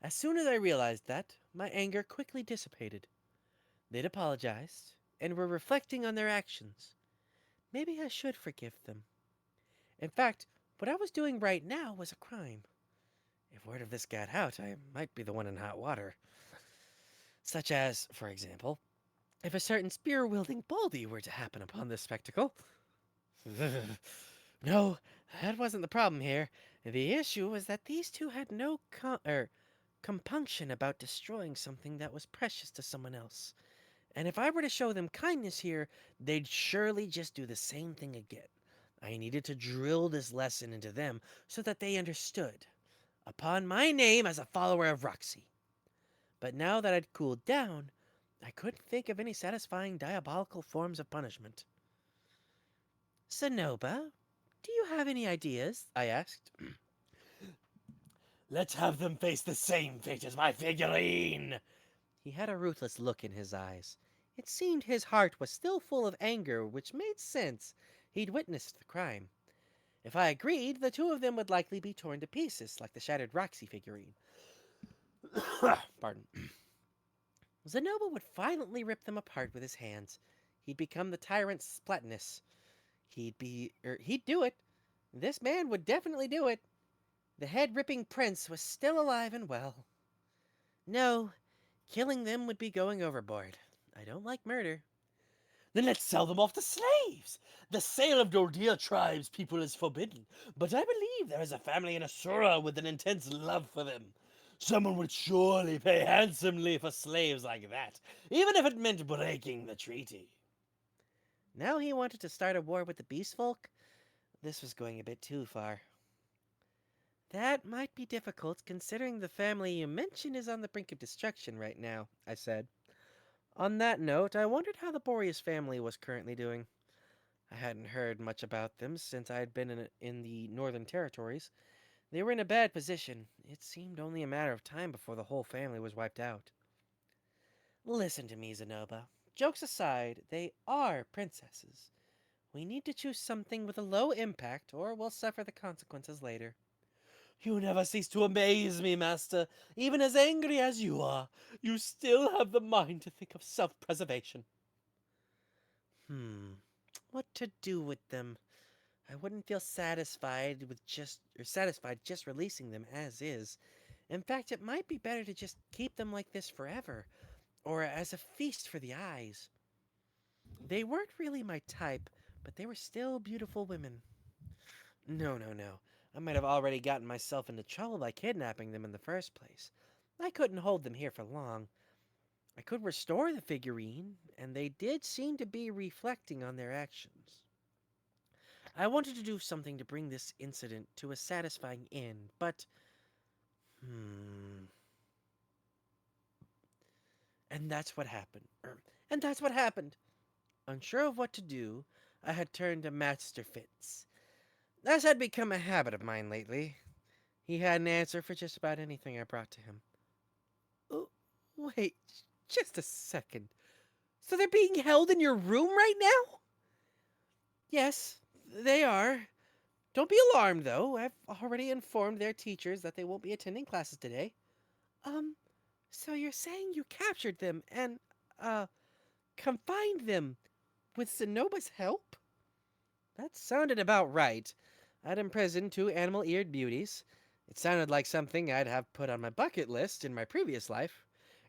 As soon as I realized that, my anger quickly dissipated. They'd apologized and were reflecting on their actions. Maybe I should forgive them. In fact, what I was doing right now was a crime. If word of this got out, I might be the one in hot water. Such as, for example, if a certain spear-wielding baldy were to happen upon this spectacle. No, that wasn't the problem here. The issue was that these two had no compunction about destroying something that was precious to someone else. And if I were to show them kindness here, they'd surely just do the same thing again. I needed to drill this lesson into them so that they understood. Upon my name as a follower of Roxy. But now that I'd cooled down, I couldn't think of any satisfying diabolical forms of punishment. Sonoba, do you have any ideas? I asked. Let's have them face the same fate as my figurine. He had a ruthless look in his eyes. It seemed his heart was still full of anger, which made sense. He'd witnessed the crime. If I agreed, the two of them would likely be torn to pieces, like the shattered Roxy figurine. Pardon. Zenoba would violently rip them apart with his hands. He'd become the tyrant's Splatinus. He'd do it. This man would definitely do it. The head-ripping prince was still alive and well. No, killing them would be going overboard. I don't like murder. Then let's sell them off to slaves. The sale of Dordia tribes people is forbidden, but I believe there is a family in Asura with an intense love for them. Someone would surely pay handsomely for slaves like that, even if it meant breaking the treaty. Now he wanted to start a war with the beast folk? This was going a bit too far. That might be difficult, considering the family you mentioned is on the brink of destruction right now, I said. On that note, I wondered how the Boreas family was currently doing. I hadn't heard much about them since I had been in the Northern Territories. They were in a bad position. It seemed only a matter of time before the whole family was wiped out. Listen to me, Zenoba. Jokes aside, they are princesses. We need to choose something with a low impact, or we'll suffer the consequences later. You never cease to amaze me, Master. Even as angry as you are, you still have the mind to think of self-preservation. What to do with them? I wouldn't feel satisfied just releasing them as is. In fact, it might be better to just keep them like this forever, or as a feast for the eyes. They weren't really my type, but they were still beautiful women. No. I might have already gotten myself into trouble by kidnapping them in the first place. I couldn't hold them here for long. I could restore the figurine, and they did seem to be reflecting on their actions. I wanted to do something to bring this incident to a satisfying end, but... And that's what happened. Unsure of what to do, I had turned to Master Fitz. As had become a habit of mine lately, he had an answer for just about anything I brought to him. Oh, wait, just a second. So they're being held in your room right now? Yes, they are. Don't be alarmed, though. I've already informed their teachers that they won't be attending classes today. So you're saying you captured them and, confined them with Zenoba's help? That sounded about right. I'd imprisoned two animal-eared beauties. It sounded like something I'd have put on my bucket list in my previous life.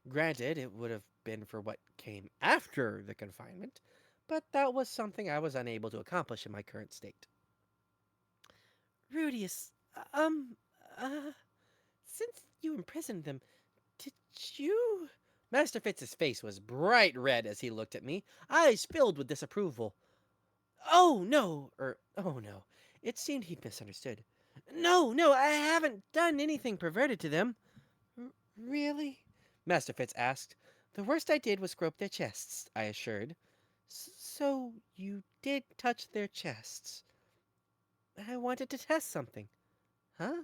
Granted, it would have been for what came after the confinement, but that was something I was unable to accomplish in my current state. Rudius, since you imprisoned them, did you... Master Fitz's face was bright red as he looked at me, eyes filled with disapproval. Oh no. It seemed he'd misunderstood. No, I haven't done anything perverted to them. Really? Master Fitz asked. The worst I did was grope their chests, I assured. So you did touch their chests? I wanted to test something. Huh?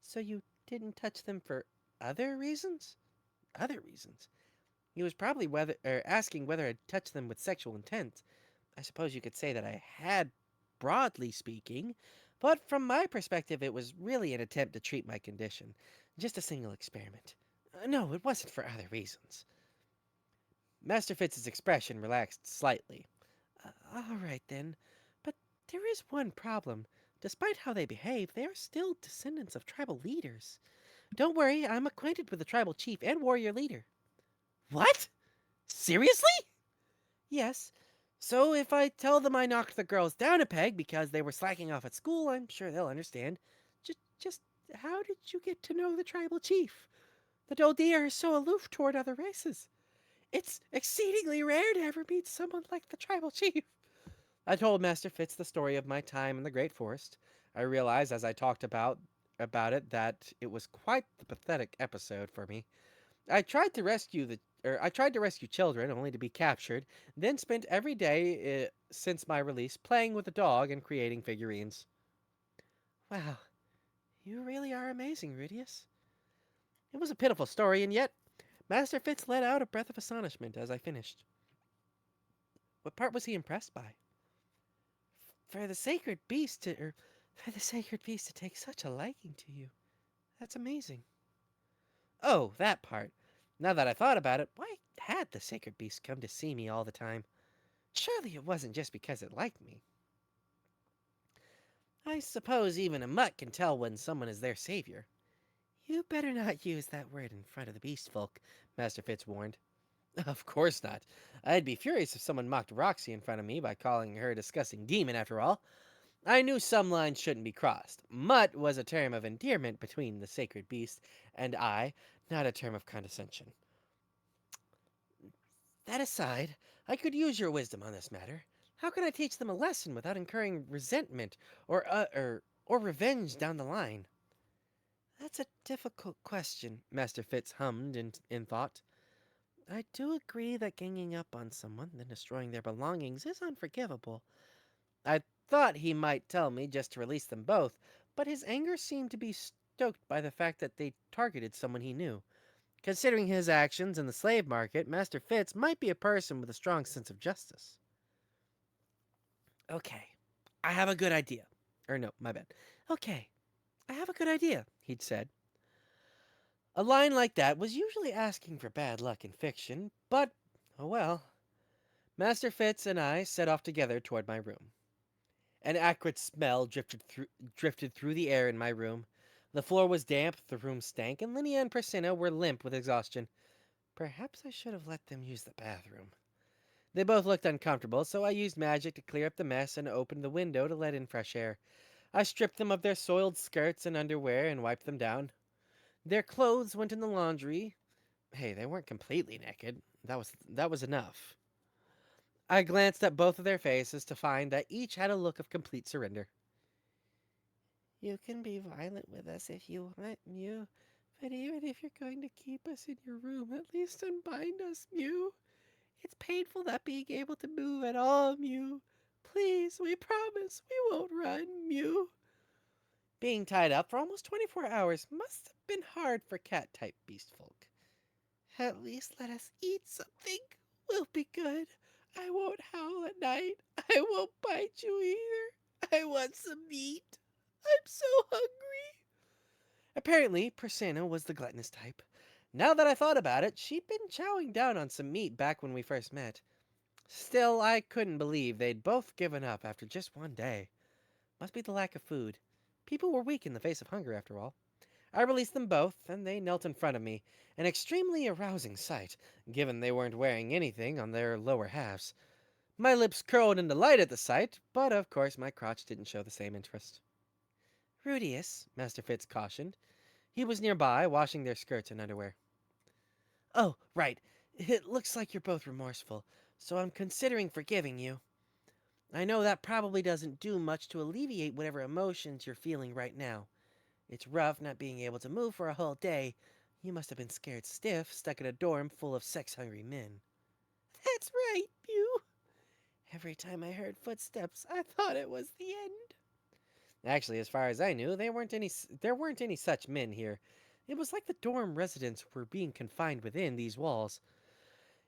So you didn't touch them for other reasons? Other reasons? He was probably asking whether I'd touched them with sexual intent. I suppose you could say that I had, broadly speaking, but from my perspective, it was really an attempt to treat my condition. Just a single experiment. No, it wasn't for other reasons. Master Fitz's expression relaxed slightly. All right then, but there is one problem. Despite how they behave, they are still descendants of tribal leaders. Don't worry, I'm acquainted with the tribal chief and warrior leader. What? Seriously? Yes. So if I tell them I knocked the girls down a peg because they were slacking off at school, I'm sure they'll understand. Just how did you get to know the tribal chief? The Doldir are so aloof toward other races. It's exceedingly rare to ever meet someone like the tribal chief. I told Master Fitz the story of my time in the Great Forest. I realized as I talked about it that it was quite the pathetic episode for me. I tried to rescue children only to be captured, then spent every day since my release playing with a dog and creating figurines. Wow, you really are amazing, Rudius. It was a pitiful story, and yet Master Fitz let out a breath of astonishment as I finished. What part was he impressed by? For the sacred beast to take such a liking to you. That's amazing. Oh, that part. Now that I thought about it, why had the sacred beast come to see me all the time? Surely it wasn't just because it liked me. I suppose even a mutt can tell when someone is their savior. You better not use that word in front of the beast folk, Master Fitz warned. Of course not. I'd be furious if someone mocked Roxy in front of me by calling her a disgusting demon, after all. I knew some lines shouldn't be crossed. Mutt was a term of endearment between the sacred beast and I, not a term of condescension. That aside, I could use your wisdom on this matter. How can I teach them a lesson without incurring resentment or revenge down the line? That's a difficult question, Master Fitz hummed in thought. I do agree that ganging up on someone, then destroying their belongings is unforgivable. I thought he might tell me just to release them both, but his anger seemed to be stoked by the fact that they targeted someone he knew. Considering his actions in the slave market, Master Fitz might be a person with a strong sense of justice. Okay, I have a good idea. Or no, my bad. Okay, I have a good idea, he'd said. A line like that was usually asking for bad luck in fiction, but, oh well. Master Fitz and I set off together toward my room. An acrid smell drifted through the air in my room. The floor was damp, the room stank, and Linnea and Priscilla were limp with exhaustion. Perhaps I should have let them use the bathroom. They both looked uncomfortable, so I used magic to clear up the mess and opened the window to let in fresh air. I stripped them of their soiled skirts and underwear and wiped them down. Their clothes went in the laundry. Hey, they weren't completely naked. That was enough. I glanced at both of their faces to find that each had a look of complete surrender. You can be violent with us if you want, Mew, but even if you're going to keep us in your room, at least unbind us, Mew. It's painful not being able to move at all, Mew. Please, we promise we won't run, Mew. Being tied up for almost 24 hours must have been hard for cat-type beast folk. At least let us eat something. We'll be good. I won't howl at night. I won't bite you either. I want some meat. I'm so hungry. Apparently, Priscilla was the gluttonous type. Now that I thought about it, she'd been chowing down on some meat back when we first met. Still, I couldn't believe they'd both given up after just one day. Must be the lack of food. People were weak in the face of hunger, after all. I released them both, and they knelt in front of me, an extremely arousing sight, given they weren't wearing anything on their lower halves. My lips curled in delight at the sight, but of course my crotch didn't show the same interest. Rudius, Master Fitz cautioned. He was nearby, washing their skirts and underwear. Oh, right. It looks like you're both remorseful, so I'm considering forgiving you. I know that probably doesn't do much to alleviate whatever emotions you're feeling right now. It's rough not being able to move for a whole day. You must have been scared stiff, stuck in a dorm full of sex-hungry men. That's right, Mew. Every time I heard footsteps, I thought it was the end. Actually, as far as I knew, there weren't any such men here. It was like the dorm residents were being confined within these walls.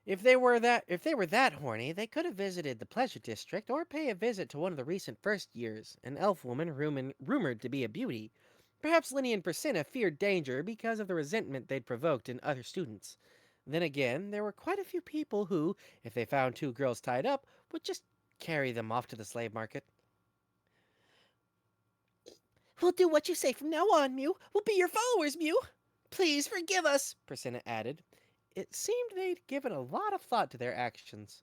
If they were that horny, they could have visited the pleasure district or pay a visit to one of the recent first years, an elf woman rumored to be a beauty. Perhaps Linny and Priscilla feared danger because of the resentment they'd provoked in other students. Then again, there were quite a few people who, if they found two girls tied up, would just carry them off to the slave market. We'll do what you say from now on, Mew. We'll be your followers, Mew. Please forgive us, Priscilla added. It seemed they'd given a lot of thought to their actions.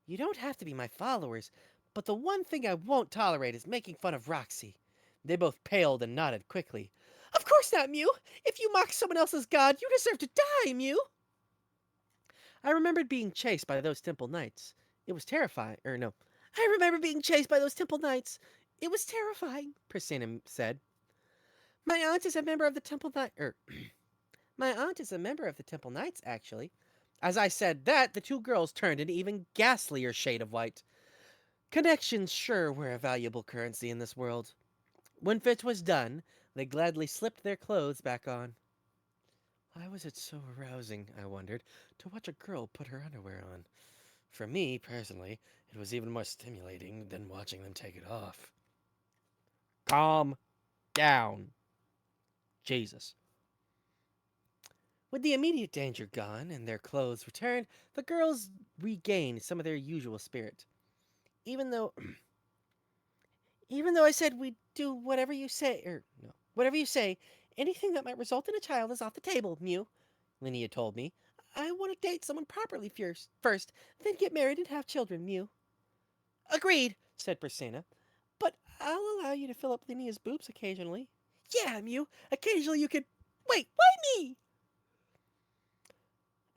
You don't have to be my followers, but the one thing I won't tolerate is making fun of Roxy. They both paled and nodded quickly. Of course not, Mew! If you mock someone else's god, you deserve to die, Mew! I remembered being chased by those temple knights. It was terrifying. No. I remember being chased by those temple knights. It was terrifying, Priscilla said. My aunt is a member of the temple knight. My aunt is a member of the temple knights, actually. As I said that, the two girls turned an even ghastlier shade of white. Connections sure were a valuable currency in this world. When Fitz was done, they gladly slipped their clothes back on. Why was it so arousing, I wondered, to watch a girl put her underwear on? For me, personally, it was even more stimulating than watching them take it off. Calm down. Jesus. With the immediate danger gone and their clothes returned, the girls regained some of their usual spirit. Even though I said we'd do whatever you say, whatever you say, anything that might result in a child is off the table, Mew, Linnea told me. I want to date someone properly first, then get married and have children, Mew. Agreed, said Priscilla. But I'll allow you to fill up Linnea's boobs occasionally. Yeah, Mew, occasionally you could... Wait, why me?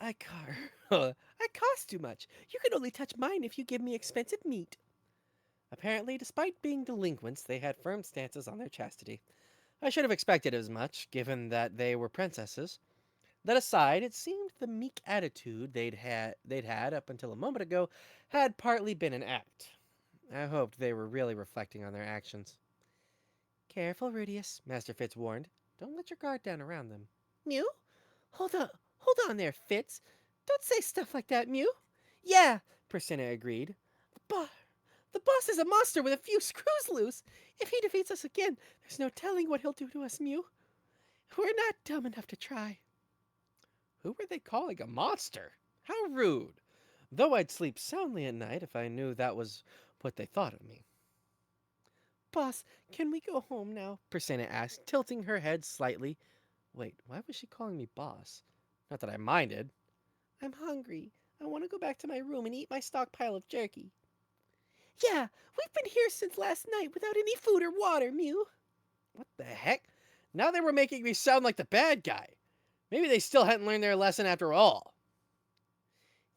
I cost too much. You can only touch mine if you give me expensive meat. Apparently, despite being delinquents, they had firm stances on their chastity. I should have expected as much, given that they were princesses. That aside, it seemed the meek attitude they'd had up until a moment ago had partly been an act. I hoped they were really reflecting on their actions. Careful, Rudius, Master Fitz warned. Don't let your guard down around them. Mew? Hold on there, Fitz. Don't say stuff like that, Mew. Yeah, Priscilla agreed. The boss is a monster with a few screws loose. If he defeats us again, there's no telling what he'll do to us, Mew. We're not dumb enough to try. Who were they calling a monster? How rude. Though I'd sleep soundly at night if I knew that was what they thought of me. Boss, can we go home now? Priscilla asked, tilting her head slightly. Wait, why was she calling me boss? Not that I minded. I'm hungry. I want to go back to my room and eat my stockpile of jerky. Yeah, we've been here since last night without any food or water, Mew. What the heck? Now they were making me sound like the bad guy. Maybe they still hadn't learned their lesson after all.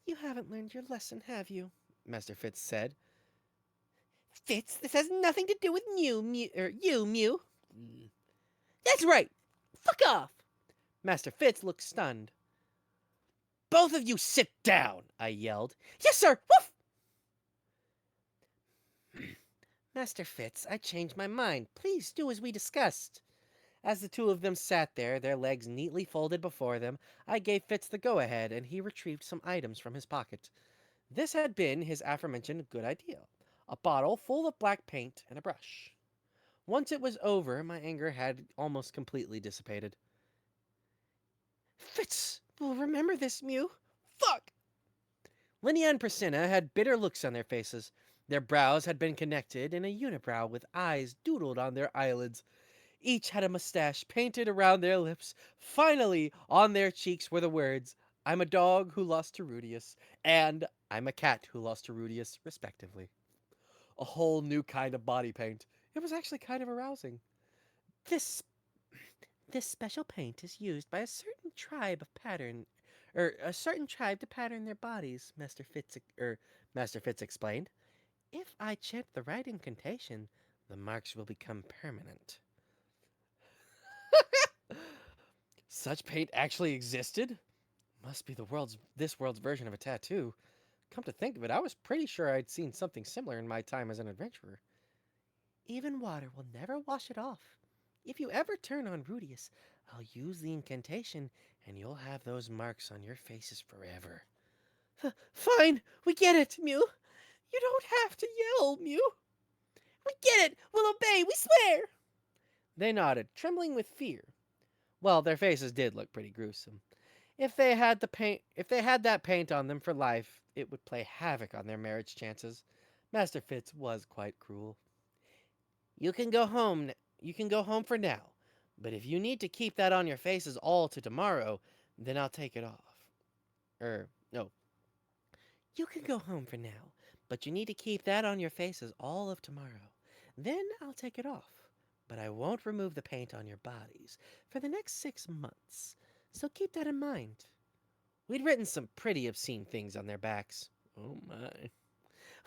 You haven't learned your lesson, have you? Master Fitz said. Fitz, this has nothing to do with you, Mew. That's right. Fuck off. Master Fitz looked stunned. Both of you sit down, I yelled. Yes, sir. Woof! Master Fitz, I changed my mind. Please do as we discussed. As the two of them sat there, their legs neatly folded before them, I gave Fitz the go-ahead, and he retrieved some items from his pocket. This had been his aforementioned good idea. A bottle full of black paint and a brush. Once it was over, my anger had almost completely dissipated. Fitz will remember this, Mew. Fuck! Linnea and Priscilla had bitter looks on their faces. Their brows had been connected in a unibrow with eyes doodled on their eyelids. Each had a mustache painted around their lips. Finally, on their cheeks were the words, I'm a dog who lost to Rudius, and I'm a cat who lost to Rudius, respectively. A whole new kind of body paint. It was actually kind of arousing. This special paint is used by a certain tribe to pattern their bodies, Master Fitz explained. If I chant the right incantation, the marks will become permanent. Such paint actually existed? Must be this world's version of a tattoo. Come to think of it, I was pretty sure I'd seen something similar in my time as an adventurer. Even water will never wash it off. If you ever turn on Rudius, I'll use the incantation, and you'll have those marks on your faces forever. Fine, we get it, Mew. You don't have to yell, Mew. We get it. We'll obey. We swear. They nodded, trembling with fear. Well, their faces did look pretty gruesome. If they had that paint on them for life, it would play havoc on their marriage chances. Master Fitz was quite cruel. You can go home. You can go home for now. But if you need to keep that on your faces all to tomorrow, then I'll take it off. No. You can go home for now, but you need to keep that on your faces all of tomorrow. Then I'll take it off. But I won't remove the paint on your bodies for the next 6 months. So keep that in mind. We'd written some pretty obscene things on their backs. Oh my.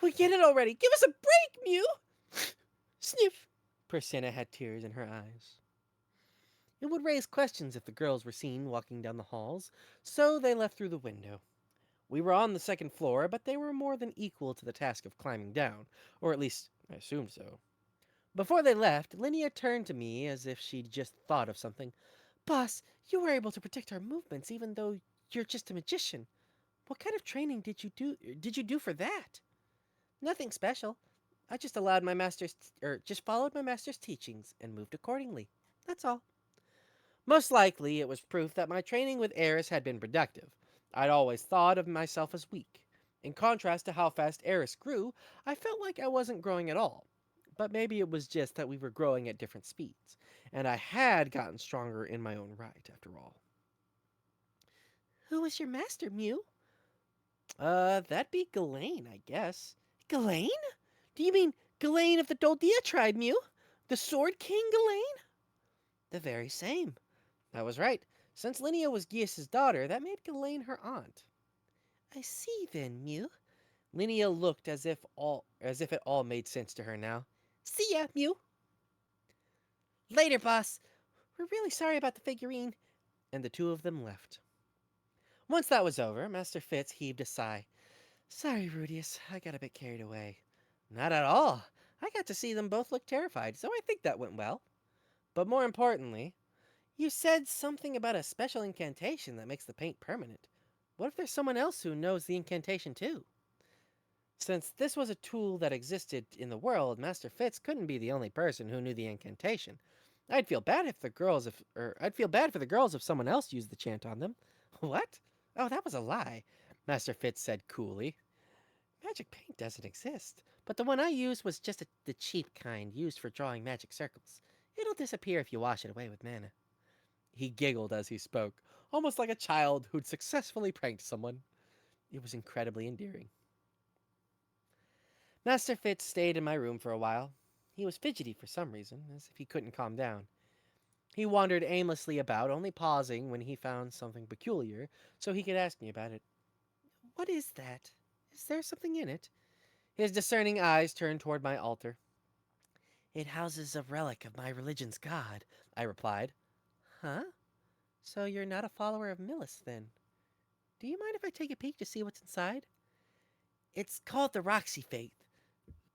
We get it already. Give us a break, Mew! Sniff. Persiana had tears in her eyes. It would raise questions if the girls were seen walking down the halls, so they left through the window. We were on the second floor, but they were more than equal to the task of climbing down, or at least I assumed so. Before they left, Linnea turned to me as if she'd just thought of something. Boss, you were able to predict our movements even though you're just a magician. What kind of training did you do for that? Nothing special. I just followed my master's teachings and moved accordingly. That's all. Most likely, it was proof that my training with Eris had been productive. I'd always thought of myself as weak. In contrast to how fast Eris grew, I felt like I wasn't growing at all. But maybe it was just that we were growing at different speeds, and I had gotten stronger in my own right, after all. Who was your master, Mew? That'd be Ghislaine, I guess. Ghislaine? Do you mean Ghislaine of the Doldia tribe, Mew? The Sword King Ghislaine? The very same. That was right. Since Linnea was Gius's daughter, that made Ghislaine her aunt. I see then, Mew. Linnea looked as if it all made sense to her now. See ya, Mew. Later, boss. We're really sorry about the figurine. And the two of them left. Once that was over, Master Fitz heaved a sigh. Sorry, Rudius, I got a bit carried away. Not at all. I got to see them both look terrified, so I think that went well. But more importantly, you said something about a special incantation that makes the paint permanent. What if there's someone else who knows the incantation too? Since this was a tool that existed in the world, Master Fitz couldn't be the only person who knew the incantation. I'd feel bad for the girls if someone else used the chant on them. What? Oh, that was a lie, Master Fitz said coolly. Magic paint doesn't exist, but the one I used was just the cheap kind used for drawing magic circles. It'll disappear if you wash it away with mana. He giggled as he spoke, almost like a child who'd successfully pranked someone. It was incredibly endearing. Master Fitz stayed in my room for a while. He was fidgety for some reason, as if he couldn't calm down. He wandered aimlessly about, only pausing when he found something peculiar, so he could ask me about it. What is that? Is there something in it? His discerning eyes turned toward my altar. It houses a relic of my religion's god, I replied. Huh? So you're not a follower of Millis, then? Do you mind if I take a peek to see what's inside? It's called the Roxy Faith.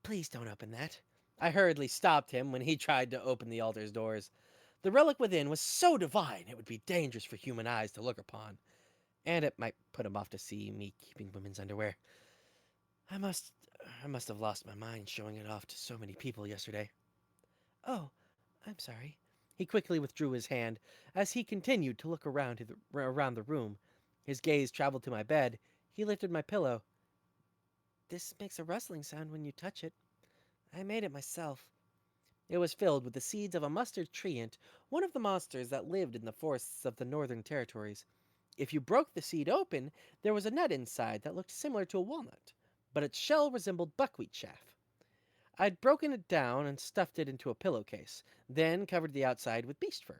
Please don't open that. I hurriedly stopped him when he tried to open the altar's doors. The relic within was so divine it would be dangerous for human eyes to look upon, and it might put him off to see me keeping women's underwear. I must have lost my mind showing it off to so many people yesterday. Oh, I'm sorry. He quickly withdrew his hand as he continued to look around the room. His gaze traveled to my bed. He lifted my pillow. This makes a rustling sound when you touch it. I made it myself. It was filled with the seeds of a mustard treant, one of the monsters that lived in the forests of the northern territories. If you broke the seed open, there was a nut inside that looked similar to a walnut, but its shell resembled buckwheat chaff. I'd broken it down and stuffed it into a pillowcase, then covered the outside with beast fur.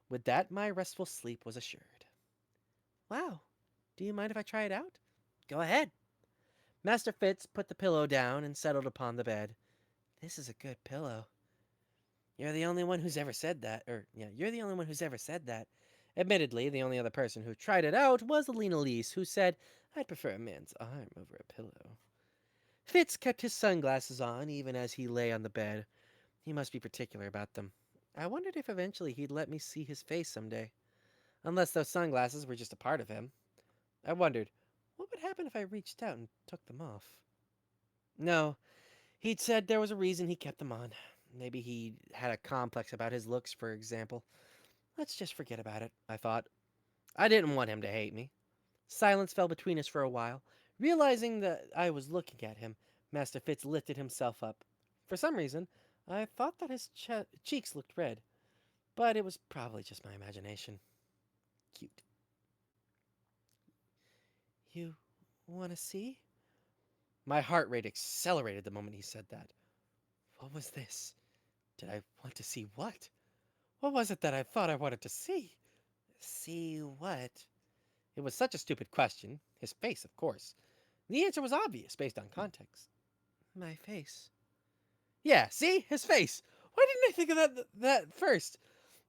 With that, my restful sleep was assured. Wow. Do you mind if I try it out? Go ahead. Master Fitz put the pillow down and settled upon the bed. This is a good pillow. You're the only one who's ever said that. You're the only one who's ever said that. Admittedly, the only other person who tried it out was Alina Lise, who said, I'd prefer a man's arm over a pillow. Fitz kept his sunglasses on even as he lay on the bed. He must be particular about them. I wondered if eventually he'd let me see his face someday. Unless those sunglasses were just a part of him. I wondered, what would happen if I reached out and took them off? No, he'd said there was a reason he kept them on. Maybe he had a complex about his looks, for example. Let's just forget about it, I thought. I didn't want him to hate me. Silence fell between us for a while. Realizing that I was looking at him, Master Fitz lifted himself up. For some reason, I thought that his cheeks looked red, but it was probably just my imagination. Cute. You want to see? My heart rate accelerated the moment he said that. What was this? Did I want to see what? What was it that I thought I wanted to see? See what? It was such a stupid question. His face, of course. The answer was obvious based on context. My face. Yeah, see? His face. Why didn't I think of that first?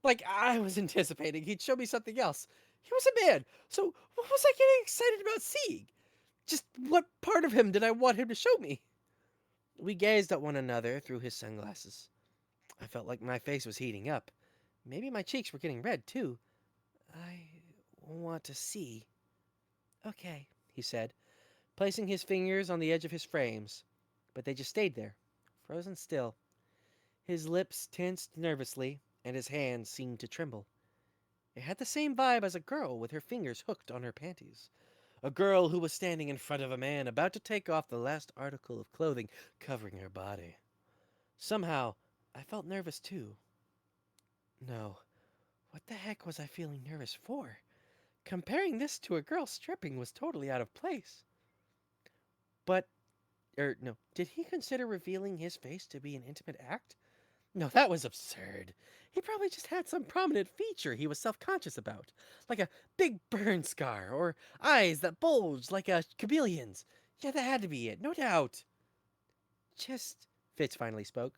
Like, I was anticipating he'd show me something else. He was a man, so what was I getting excited about seeing? Just what part of him did I want him to show me? We gazed at one another through his sunglasses. I felt like my face was heating up. Maybe my cheeks were getting red, too. I want to see. Okay, he said, placing his fingers on the edge of his frames. But they just stayed there, frozen still. His lips tensed nervously, and his hands seemed to tremble. It had the same vibe as a girl with her fingers hooked on her panties. A girl who was standing in front of a man about to take off the last article of clothing covering her body. Somehow, I felt nervous too. No, what the heck was I feeling nervous for? Comparing this to a girl stripping was totally out of place. But, no, did he consider revealing his face to be an intimate act? No, that was absurd. He probably just had some prominent feature he was self-conscious about, like a big burn scar, or eyes that bulged like a chameleon's. Yeah, that had to be it, no doubt. Fitz finally spoke.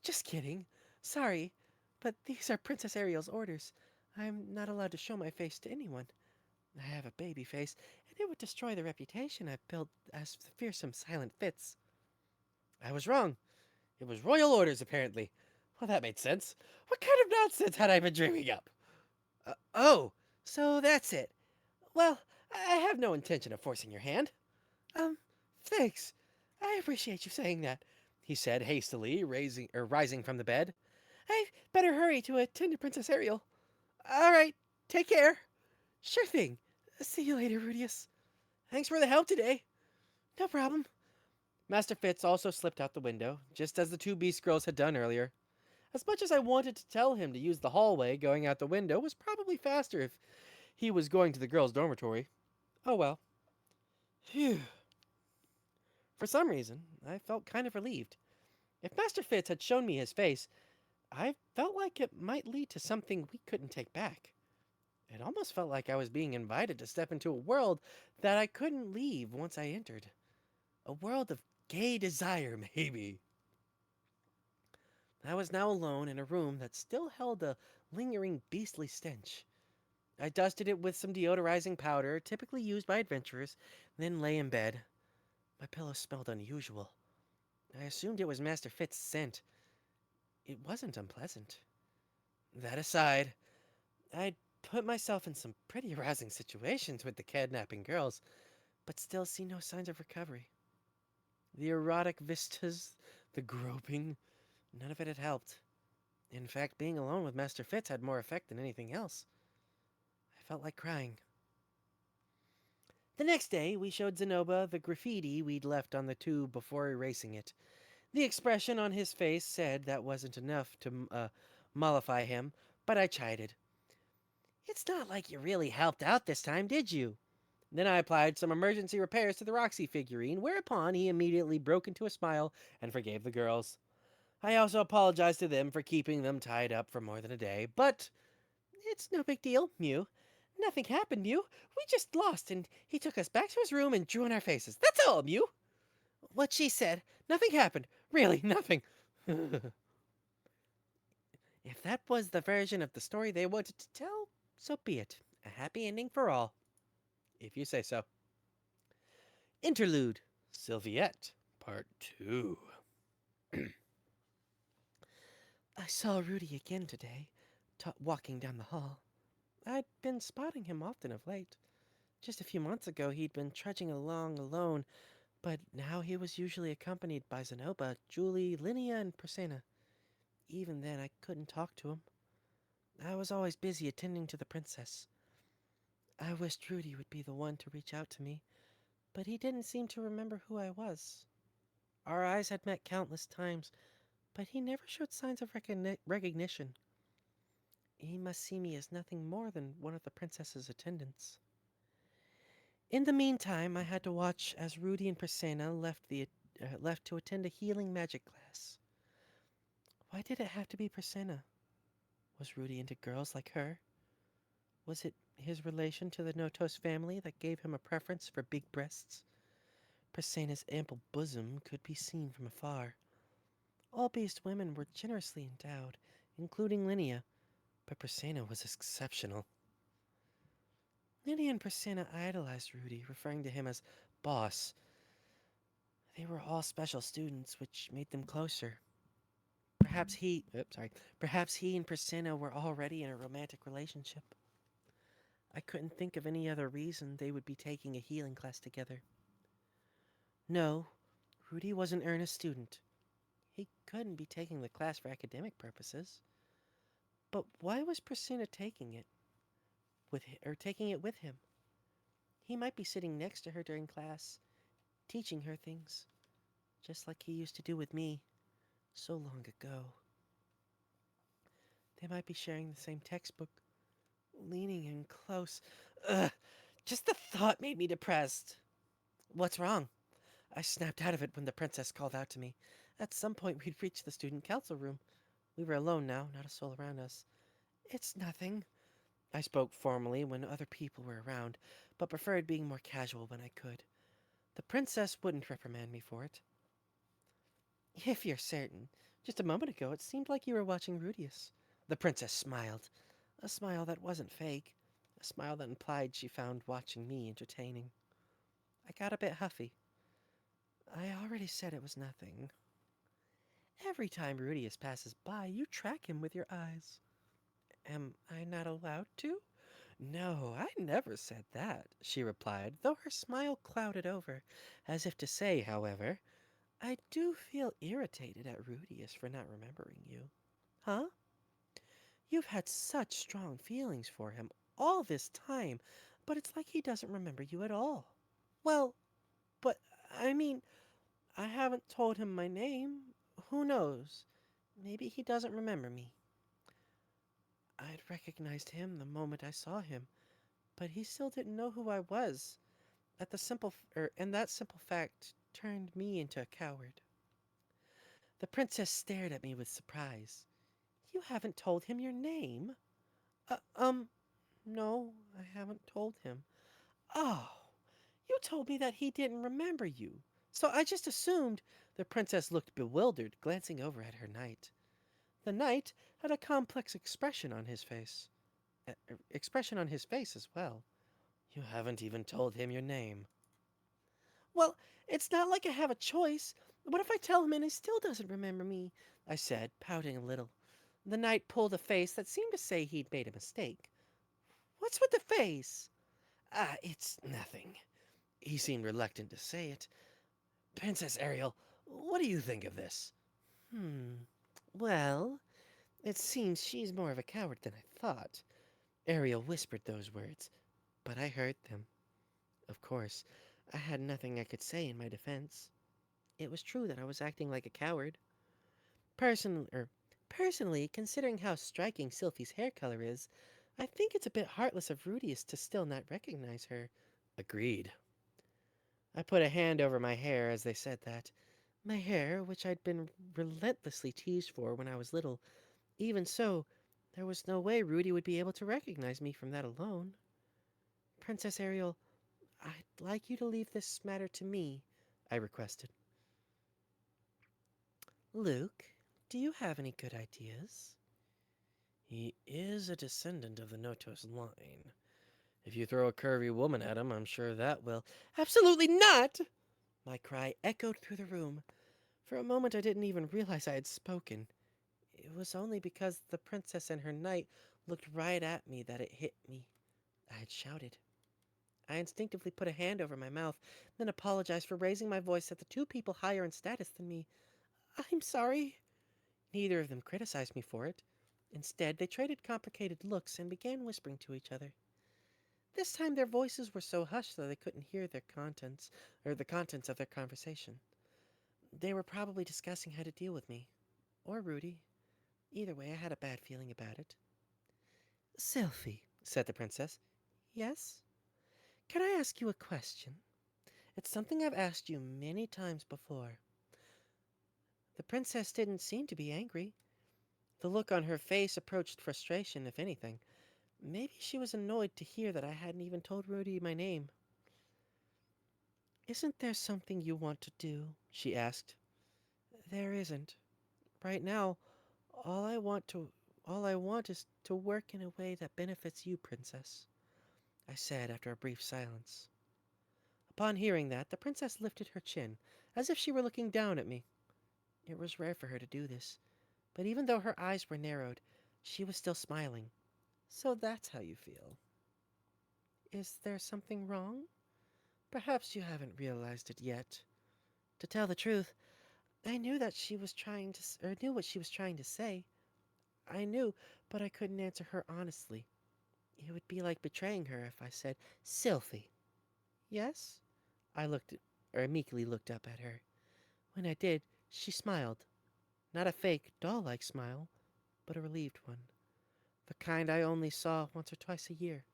Just kidding. Sorry, but these are Princess Ariel's orders. I'm not allowed to show my face to anyone. I have a baby face, and it would destroy the reputation I've built as the fearsome Silent Fitz. I was wrong. It was royal orders, apparently. Well, that made sense. What kind of nonsense had I been dreaming up? Oh, so that's it. Well, I have no intention of forcing your hand. Thanks. I appreciate you saying that, he said hastily, rising from the bed. I'd better hurry to attend to Princess Ariel. All right, take care. Sure thing. See you later, Rudius. Thanks for the help today. No problem. Master Fitz also slipped out the window, just as the two Beast Girls had done earlier. As much as I wanted to tell him to use the hallway, going out the window was probably faster if he was going to the girls' dormitory. Oh well. Phew. For some reason, I felt kind of relieved. If Master Fitz had shown me his face, I felt like it might lead to something we couldn't take back. It almost felt like I was being invited to step into a world that I couldn't leave once I entered. A world of gay desire, maybe. I was now alone in a room that still held a lingering beastly stench. I dusted it with some deodorizing powder, typically used by adventurers, then lay in bed. My pillow smelled unusual. I assumed it was Master Fitz's scent. It wasn't unpleasant. That aside, I'd put myself in some pretty arousing situations with the kidnapping girls, but still see no signs of recovery. The erotic vistas, the groping, none of it had helped. In fact, being alone with Master Fitz had more effect than anything else. I felt like crying. The next day, we showed Zenoba the graffiti we'd left on the tube before erasing it. The expression on his face said that wasn't enough to mollify him, but I chided. It's not like you really helped out this time, did you? Then I applied some emergency repairs to the Roxy figurine, whereupon he immediately broke into a smile and forgave the girls. I also apologized to them for keeping them tied up for more than a day, but it's no big deal, Mew. Nothing happened, Mew. We just lost, and he took us back to his room and drew in our faces. That's all, Mew. What she said. Nothing happened. Really, nothing. If that was the version of the story they wanted to tell, so be it. A happy ending for all. If you say so. Interlude. Sylviette, Part 2. I saw Rudy again today, walking down the hall. I'd been spotting him often of late. Just a few months ago, he'd been trudging along alone, but now he was usually accompanied by Zenoba, Julie, Linnea, and Prasenna. Even then, I couldn't talk to him. I was always busy attending to the princess. I wished Rudy would be the one to reach out to me, but he didn't seem to remember who I was. Our eyes had met countless times, but he never showed signs of recognition. He must see me as nothing more than one of the princess's attendants. In the meantime, I had to watch as Rudy and Prasenna left to attend a healing magic class. Why did it have to be Prasenna? Was Rudy into girls like her? Was it his relation to the Notos family that gave him a preference for big breasts? Prasenna's ample bosom could be seen from afar. All beast women were generously endowed, including Linnea, but Prasenna was exceptional. Linnea and Prasenna idolized Rudy, referring to him as boss. They were all special students, which made them closer. Perhaps he and Prasenna were already in a romantic relationship. I couldn't think of any other reason they would be taking a healing class together. No, Rudy was an earnest student. He couldn't be taking the class for academic purposes. But why was Prasenna taking it with him? He might be sitting next to her during class, teaching her things, just like he used to do with me so long ago. They might be sharing the same textbook, leaning in close. Ugh, just the thought made me depressed. What's wrong? I snapped out of it when the princess called out to me. At some point, we'd reached the student council room. We were alone now, not a soul around us. It's nothing. I spoke formally when other people were around, but preferred being more casual when I could. The princess wouldn't reprimand me for it. If you're certain. Just a moment ago, it seemed like you were watching Rudius. The princess smiled. A smile that wasn't fake. A smile that implied she found watching me entertaining. I got a bit huffy. I already said it was nothing. Every time Rudius passes by, you track him with your eyes. Am I not allowed to? No, I never said that, she replied, though her smile clouded over, as if to say, however, I do feel irritated at Rudius for not remembering you. Huh? You've had such strong feelings for him all this time, but it's like he doesn't remember you at all. Well, but, I mean, I haven't told him my name. Who knows? Maybe he doesn't remember me. I'd recognized him the moment I saw him, but he still didn't know who I was. And that simple fact turned me into a coward. The princess stared at me with surprise. You haven't told him your name? No, I haven't told him. Oh, you told me that he didn't remember you. So I just assumed. The princess looked bewildered, glancing over at her knight. The knight had a complex expression on his face. Expression on his face as well. You haven't even told him your name. Well, it's not like I have a choice. What if I tell him and he still doesn't remember me? I said, pouting a little. The knight pulled a face that seemed to say he'd made a mistake. What's with the face? It's nothing. He seemed reluctant to say it. Princess Ariel, what do you think of this? Well, it seems she's more of a coward than I thought. Ariel whispered those words, but I heard them. Of course, I had nothing I could say in my defense. It was true that I was acting like a coward. Personally, considering how striking Sylphie's hair color is, I think it's a bit heartless of Rudius to still not recognize her. Agreed. I put a hand over my hair as they said that. My hair, which I'd been relentlessly teased for when I was little. Even so, there was no way Rudy would be able to recognize me from that alone. Princess Ariel, I'd like you to leave this matter to me, I requested. Luke, do you have any good ideas? He is a descendant of the Notos line. If you throw a curvy woman at him, I'm sure that will... Absolutely not! My cry echoed through the room. For a moment I didn't even realize I had spoken. It was only because the princess and her knight looked right at me that it hit me. I had shouted. I instinctively put a hand over my mouth, then apologized for raising my voice at the two people higher in status than me. I'm sorry. Neither of them criticized me for it. Instead, they traded complicated looks and began whispering to each other. This time their voices were so hushed that I couldn't hear their contents, or the contents of their conversation. They were probably discussing how to deal with me. Or Rudy. Either way, I had a bad feeling about it. Sylphie, said the princess. Yes? Can I ask you a question? It's something I've asked you many times before. The princess didn't seem to be angry. The look on her face approached frustration, if anything. Maybe she was annoyed to hear that I hadn't even told Rudy my name. Isn't there something you want to do? She asked. There isn't. Right now, all I want is to work in a way that benefits you, princess, I said after a brief silence. Upon hearing that, the princess lifted her chin, as if she were looking down at me. It was rare for her to do this, but even though her eyes were narrowed, she was still smiling. So that's how you feel. Is there something wrong? Perhaps you haven't realized it yet. To tell the truth, I knew that she was trying to, or knew what she was trying to say. I knew, but I couldn't answer her honestly. It would be like betraying her if I said, Sylphie. Yes? I meekly looked up at her. When I did, she smiled. Not a fake, doll-like smile, but a relieved one. The kind I only saw once or twice a year.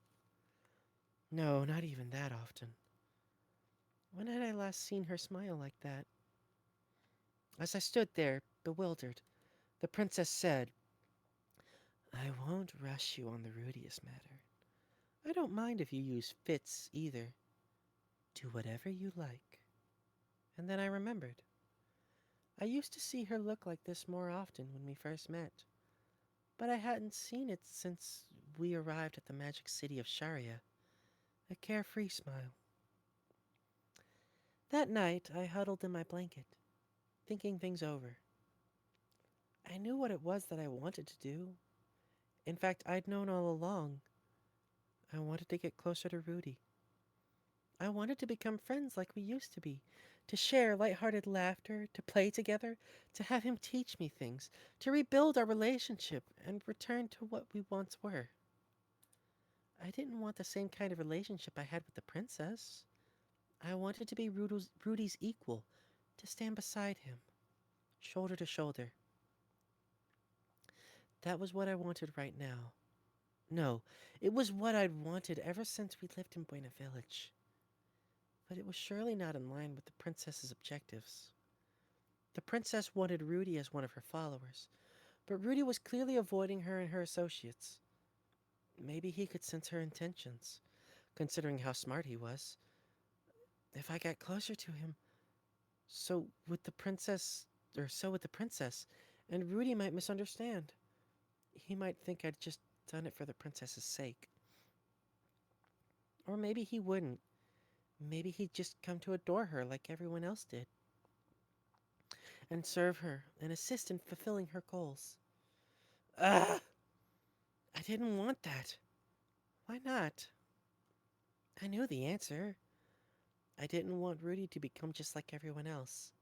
No, not even that often. When had I last seen her smile like that? As I stood there, bewildered, the princess said, I won't rush you on the Rudius matter. I don't mind if you use fits either. Do whatever you like. And then I remembered. I used to see her look like this more often when we first met, but I hadn't seen it since we arrived at the magic city of Sharia, a carefree smile. That night, I huddled in my blanket, thinking things over. I knew what it was that I wanted to do. In fact, I'd known all along. I wanted to get closer to Rudy. I wanted to become friends like we used to be, to share lighthearted laughter, to play together, to have him teach me things, to rebuild our relationship and return to what we once were. I didn't want the same kind of relationship I had with the princess. I wanted to be Rudy's equal, to stand beside him, shoulder to shoulder. That was what I wanted right now. No, it was what I'd wanted ever since we lived in Buena Village. But it was surely not in line with the princess's objectives. The princess wanted Rudy as one of her followers, but Rudy was clearly avoiding her and her associates. Maybe he could sense her intentions, considering how smart he was. If I got closer to him, so would the princess, and Rudy might misunderstand. He might think I'd just done it for the princess's sake. Or maybe he wouldn't. Maybe he'd just come to adore her like everyone else did, and serve her and assist in fulfilling her goals. Ah! I didn't want that. Why not? I knew the answer. I didn't want Rudy to become just like everyone else.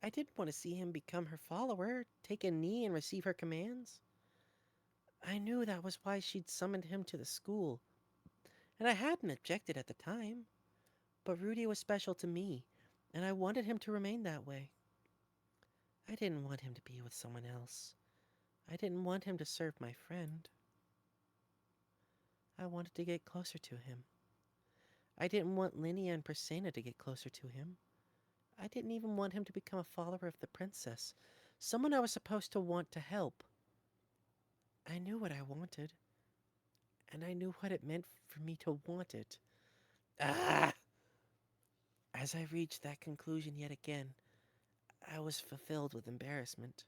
I didn't want to see him become her follower, take a knee and receive her commands. I knew that was why she'd summoned him to the school, and I hadn't objected at the time. But Rudy was special to me, and I wanted him to remain that way. I didn't want him to be with someone else. I didn't want him to serve my friend. I wanted to get closer to him. I didn't want Linnea and Persena to get closer to him. I didn't even want him to become a follower of the princess, someone I was supposed to want to help. I knew what I wanted, and I knew what it meant for me to want it. Ah! As I reached that conclusion yet again, I was fulfilled with embarrassment.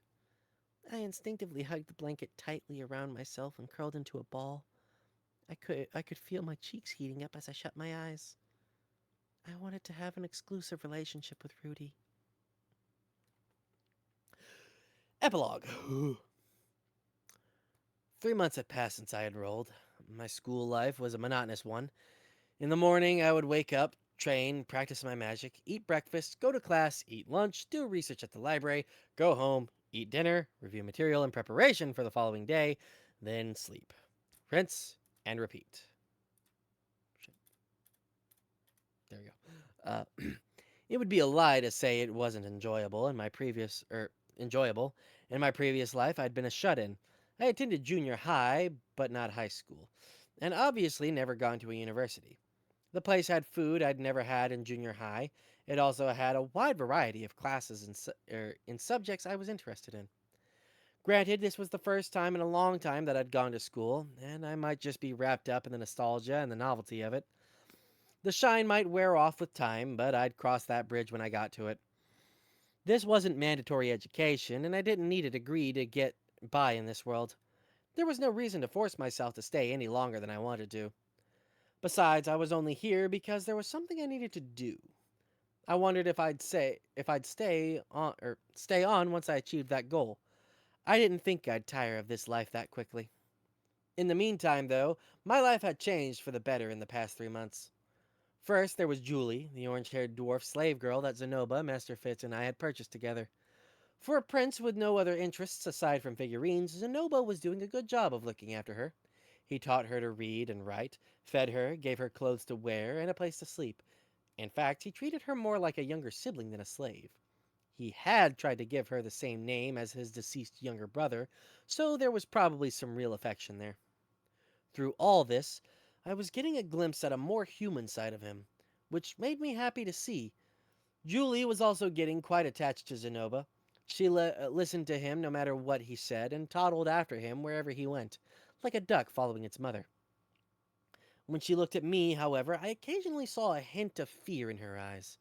I instinctively hugged the blanket tightly around myself and curled into a ball. I could feel my cheeks heating up as I shut my eyes. I wanted to have an exclusive relationship with Rudy. Epilogue. 3 months had passed since I enrolled. My school life was a monotonous one. In the morning, I would wake up, train, practice my magic, eat breakfast, go to class, eat lunch, do research at the library, go home, eat dinner, review material in preparation for the following day, then sleep. Rinse and repeat. There we go. It would be a lie to say it wasn't enjoyable in my previous enjoyable. In my previous life, I'd been a shut-in. I attended junior high, but not high school, and obviously never gone to a university. The place had food I'd never had in junior high. It also had a wide variety of classes in subjects I was interested in. Granted, this was the first time in a long time that I'd gone to school, and I might just be wrapped up in the nostalgia and the novelty of it. The shine might wear off with time, but I'd cross that bridge when I got to it. This wasn't mandatory education, and I didn't need a degree to get by in this world. There was no reason to force myself to stay any longer than I wanted to. Besides, I was only here because there was something I needed to do. I wondered if I'd stay on once I achieved that goal. I didn't think I'd tire of this life that quickly. In the meantime, though, my life had changed for the better in the past 3 months. First, there was Julie, the orange-haired dwarf slave girl that Zenoba, Master Fitz, and I had purchased together. For a prince with no other interests aside from figurines, Zenoba was doing a good job of looking after her. He taught her to read and write, fed her, gave her clothes to wear, and a place to sleep. In fact, he treated her more like a younger sibling than a slave. He had tried to give her the same name as his deceased younger brother, so there was probably some real affection there. Through all this, I was getting a glimpse at a more human side of him, which made me happy to see. Julie was also getting quite attached to Zenoba. She listened to him no matter what he said and toddled after him wherever he went, like a duck following its mother. When she looked at me, however, I occasionally saw a hint of fear in her eyes.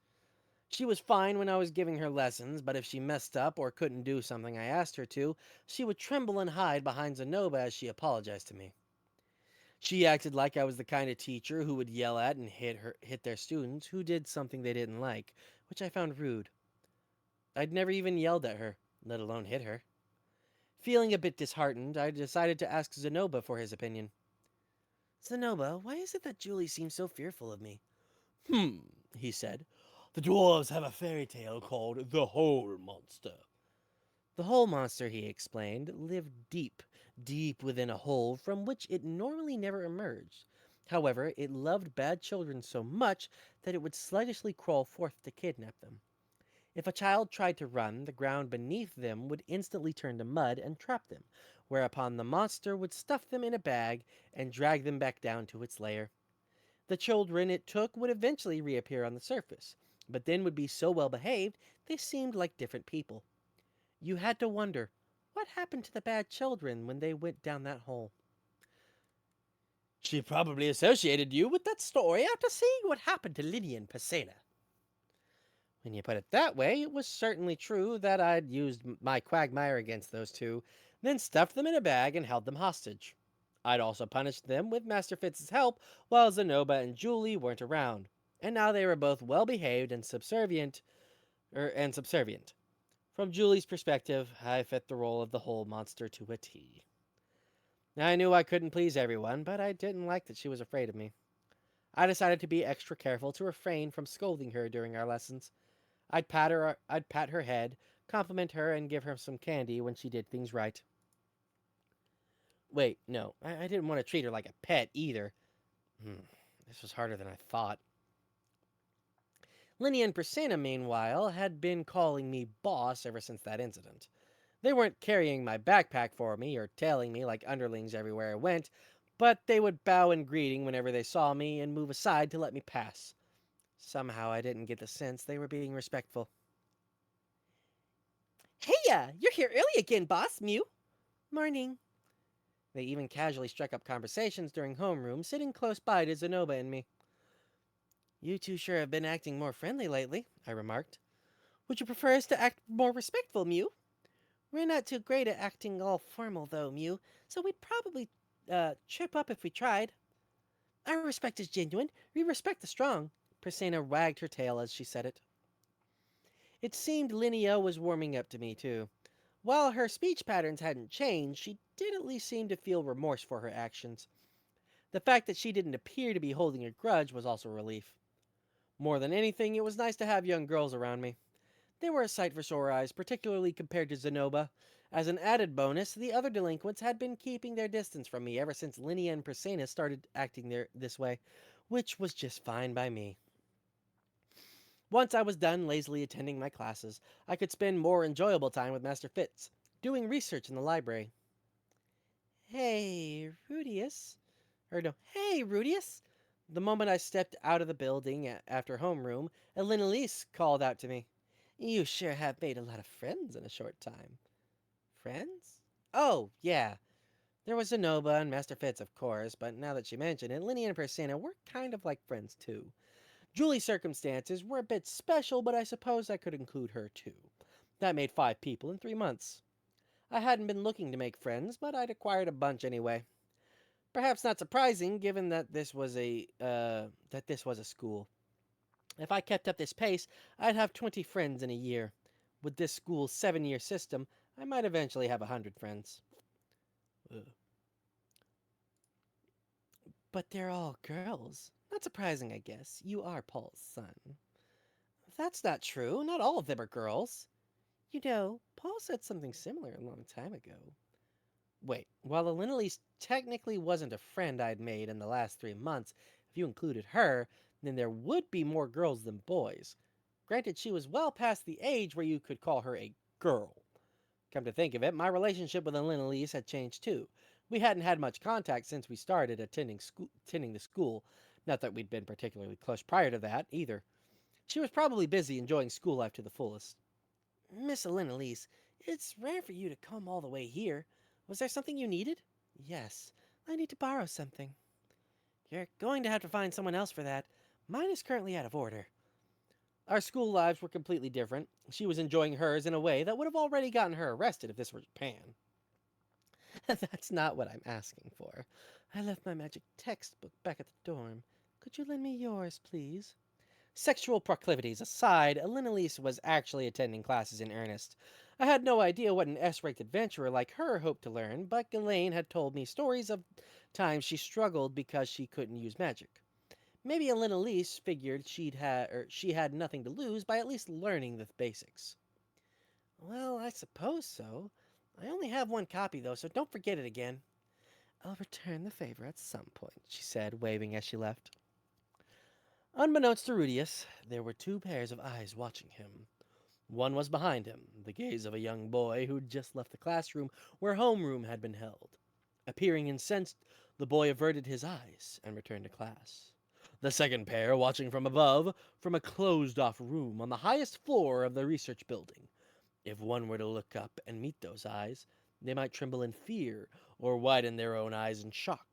She was fine when I was giving her lessons, but if she messed up or couldn't do something I asked her to, she would tremble and hide behind Zenoba as she apologized to me. She acted like I was the kind of teacher who would yell at and hit their students who did something they didn't like, which I found rude. I'd never even yelled at her, let alone hit her. Feeling a bit disheartened, I decided to ask Zenoba for his opinion. Zenoba, why is it that Julie seems so fearful of me? He said. The dwarves have a fairy tale called The Hole Monster. The hole monster, he explained, lived deep, deep within a hole from which it normally never emerged. However, it loved bad children so much that it would sluggishly crawl forth to kidnap them. If a child tried to run, the ground beneath them would instantly turn to mud and trap them, whereupon the monster would stuff them in a bag and drag them back down to its lair. The children it took would eventually reappear on the surface, but then would be so well behaved they seemed like different people. You had to wonder, what happened to the bad children when they went down that hole? She probably associated you with that story after seeing what happened to Lydia and Pesena. When you put it that way, it was certainly true that I'd used my quagmire against those two, then stuffed them in a bag and held them hostage. I'd also punished them with Master Fitz's help while Zenoba and Julie weren't around, and now they were both well behaved and subservient. From Julie's perspective, I fit the role of the whole monster to a T. I knew I couldn't please everyone, but I didn't like that she was afraid of me. I decided to be extra careful to refrain from scolding her during our lessons. I'd pat her head, compliment her, and give her some candy when she did things right. Wait, no, I didn't want to treat her like a pet either. This was harder than I thought. Linny and Priscilla, meanwhile, had been calling me boss ever since that incident. They weren't carrying my backpack for me or tailing me like underlings everywhere I went, but they would bow in greeting whenever they saw me and move aside to let me pass. Somehow I didn't get the sense they were being respectful. Heya! You're here early again, boss, Mew. Morning. They even casually struck up conversations during homeroom, sitting close by to Zenoba and me. You two sure have been acting more friendly lately, I remarked. Would you prefer us to act more respectful, Mew? We're not too great at acting all formal, though, Mew, so we'd probably trip up if we tried. Our respect is genuine. We respect the strong. Priscilla wagged her tail as she said it. It seemed Linnea was warming up to me, too. While her speech patterns hadn't changed, she did at least seem to feel remorse for her actions. The fact that she didn't appear to be holding a grudge was also a relief. More than anything, it was nice to have young girls around me. They were a sight for sore eyes, particularly compared to Zenoba. As an added bonus, the other delinquents had been keeping their distance from me ever since Linnea and Persena started acting this way, which was just fine by me. Once I was done lazily attending my classes, I could spend more enjoyable time with Master Fitz, doing research in the library. Hey, Rudius. Or no, hey, Rudius! The moment I stepped out of the building after homeroom, Elise called out to me. You sure have made a lot of friends in a short time. Friends? Oh, yeah. There was Zenoba and Master Fitz, of course, but now that she mentioned it, Linnea and Persena were kind of like friends, too. Julie's circumstances were a bit special, but I suppose I could include her, too. That made 5 people in 3 months. I hadn't been looking to make friends, but I'd acquired a bunch anyway. Perhaps not surprising, given that this was a school. If I kept up this pace, I'd have 20 friends in a year. With this school's 7-year system, I might eventually have 100 friends. Ugh. But they're all girls. Not surprising, I guess. You are Paul's son. That's not true. Not all of them are girls. You know, Paul said something similar a long time ago. Wait, while Elenalise technically wasn't a friend I'd made in the last 3 months, if you included her, then there would be more girls than boys. Granted, she was well past the age where you could call her a girl. Come to think of it, my relationship with Elenalise had changed too. We hadn't had much contact since we started attending the school. Not that we'd been particularly close prior to that, either. She was probably busy enjoying school life to the fullest. Miss Elenalise, it's rare for you to come all the way here. Was there something you needed? Yes, I need to borrow something. You're going to have to find someone else for that. Mine is currently out of order. Our school lives were completely different. She was enjoying hers in a way that would have already gotten her arrested if this were Japan. That's not what I'm asking for. I left my magic textbook back at the dorm. Could you lend me yours, please? Sexual proclivities aside, Elenalise was actually attending classes in earnest. I had no idea what an S-ranked adventurer like her hoped to learn, but Ghislaine had told me stories of times she struggled because she couldn't use magic. Maybe Elenalise figured she had nothing to lose by at least learning the basics. Well, I suppose so. I only have 1 copy, though, so don't forget it again. I'll return the favor at some point, she said, waving as she left. Unbeknownst to Rudius, there were 2 pairs of eyes watching him. One was behind him, the gaze of a young boy who'd just left the classroom where homeroom had been held. Appearing incensed, the boy averted his eyes and returned to class. The second pair watching from above, from a closed-off room on the highest floor of the research building. If one were to look up and meet those eyes, they might tremble in fear or widen their own eyes in shock,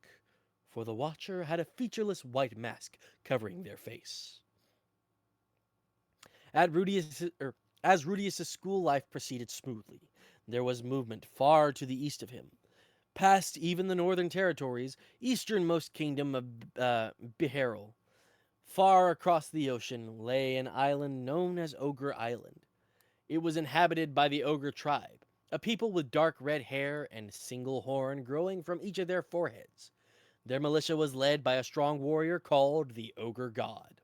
for the watcher had a featureless white mask covering their face. As Rudius's school life proceeded smoothly, there was movement far to the east of him. Past even the northern territories, easternmost kingdom of Biharil. Far across the ocean lay an island known as Ogre Island. It was inhabited by the Ogre tribe, a people with dark red hair and single horn growing from each of their foreheads. Their militia was led by a strong warrior called the Ogre God.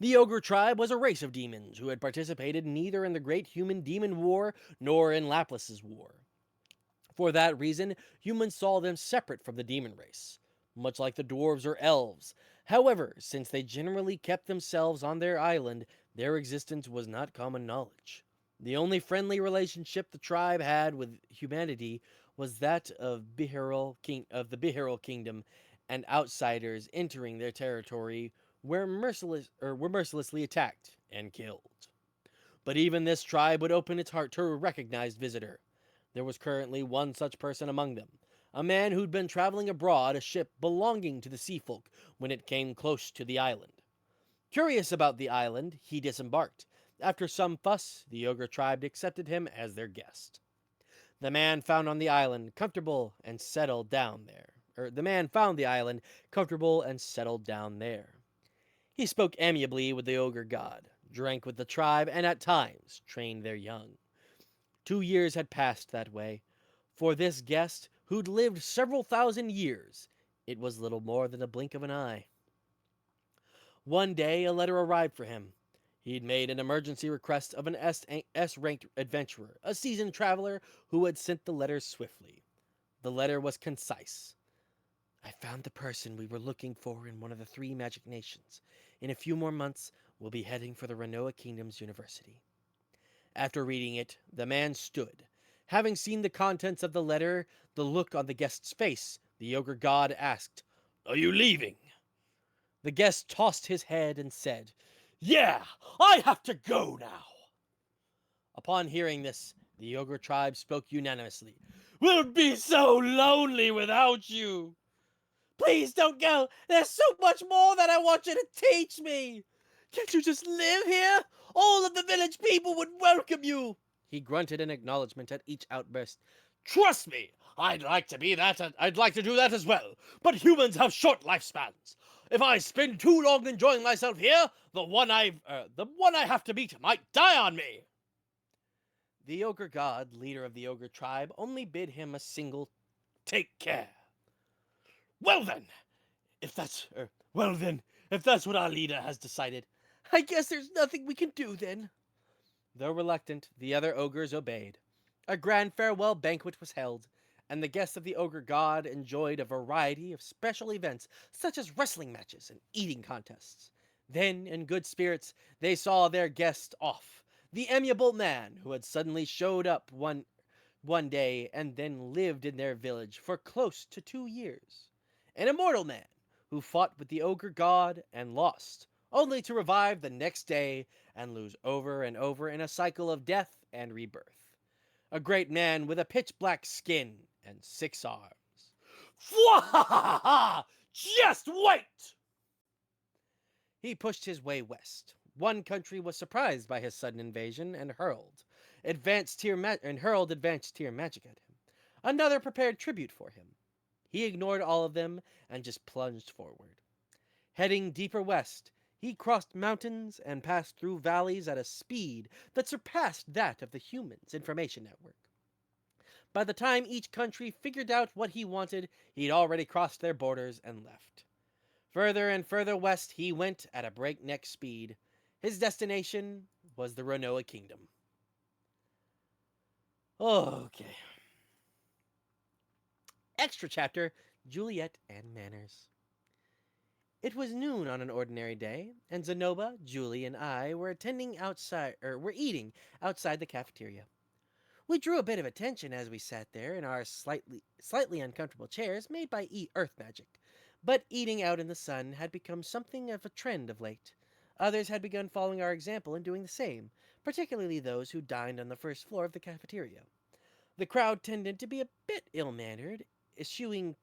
The Ogre tribe was a race of demons who had participated neither in the Great Human-Demon War nor in Laplas's War. For that reason, humans saw them separate from the demon race, much like the dwarves or elves. However, since they generally kept themselves on their island, their existence was not common knowledge. The only friendly relationship the tribe had with humanity was that of the Biharil kingdom, and outsiders entering their territory were mercilessly attacked and killed. But even this tribe would open its heart to a recognized visitor. There was currently one such person among them, a man who'd been traveling abroad a ship belonging to the sea folk when it came close to the island. Curious about the island, he disembarked. After some fuss, the Ogre tribe accepted him as their guest. The man found the island comfortable and settled down there. He spoke amiably with the Ogre God, drank with the tribe, and at times trained their young. 2 years had passed that way. For this guest, who'd lived several thousand years, it was little more than a blink of an eye. One day, a letter arrived for him. He'd made an emergency request of an S-ranked adventurer, a seasoned traveler who had sent the letter swiftly. The letter was concise. I found the person we were looking for in one of the 3 magic nations. In a few more months, we'll be heading for the Renoa Kingdom's university. After reading it, the man stood. Having seen the contents of the letter, the look on the guest's face, the ogre god asked, "Are you leaving?" The guest tossed his head and said, "Yeah, I have to go now." Upon hearing this, the ogre tribe spoke unanimously. "We'll be so lonely without you." "Please don't go. There's so much more that I want you to teach me. Can't you just live here? All of the village people would welcome you." He grunted in acknowledgement at each outburst. "Trust me, I'd like to do that as well. But humans have short lifespans. If I spend too long enjoying myself here, the one I have to meet might die on me." The ogre god, leader of the ogre tribe, only bid him a single "take care." Well then, if that's what our leader has decided, I guess there's nothing we can do then. Though reluctant, the other ogres obeyed. A grand farewell banquet was held, and the guests of the ogre god enjoyed a variety of special events, such as wrestling matches and eating contests. Then, in good spirits, they saw their guest off, the amiable man who had suddenly showed up one day and then lived in their village for close to 2 years. An immortal man who fought with the ogre god and lost, only to revive the next day and lose over and over in a cycle of death and rebirth. A great man with a pitch-black skin and 6 arms. Fwahahaha! Just wait! He pushed his way west. One country was surprised by his sudden invasion and hurled advanced tier magic at him. Another prepared tribute for him. He ignored all of them and just plunged forward. Heading deeper west, he crossed mountains and passed through valleys at a speed that surpassed that of the humans' information network. By the time each country figured out what he wanted, he'd already crossed their borders and left. Further and further west he went at a breakneck speed. His destination was the Renoa Kingdom. Okay. Extra chapter, Juliet and Manners. It was noon on an ordinary day, and Zenoba, Julie, and I were eating outside the cafeteria. We drew a bit of attention as we sat there in our slightly uncomfortable chairs made by earth magic, but eating out in the sun had become something of a trend of late. Others had begun following our example and doing the same, particularly those who dined on the first floor of the cafeteria. The crowd tended to be a bit ill-mannered, eschewing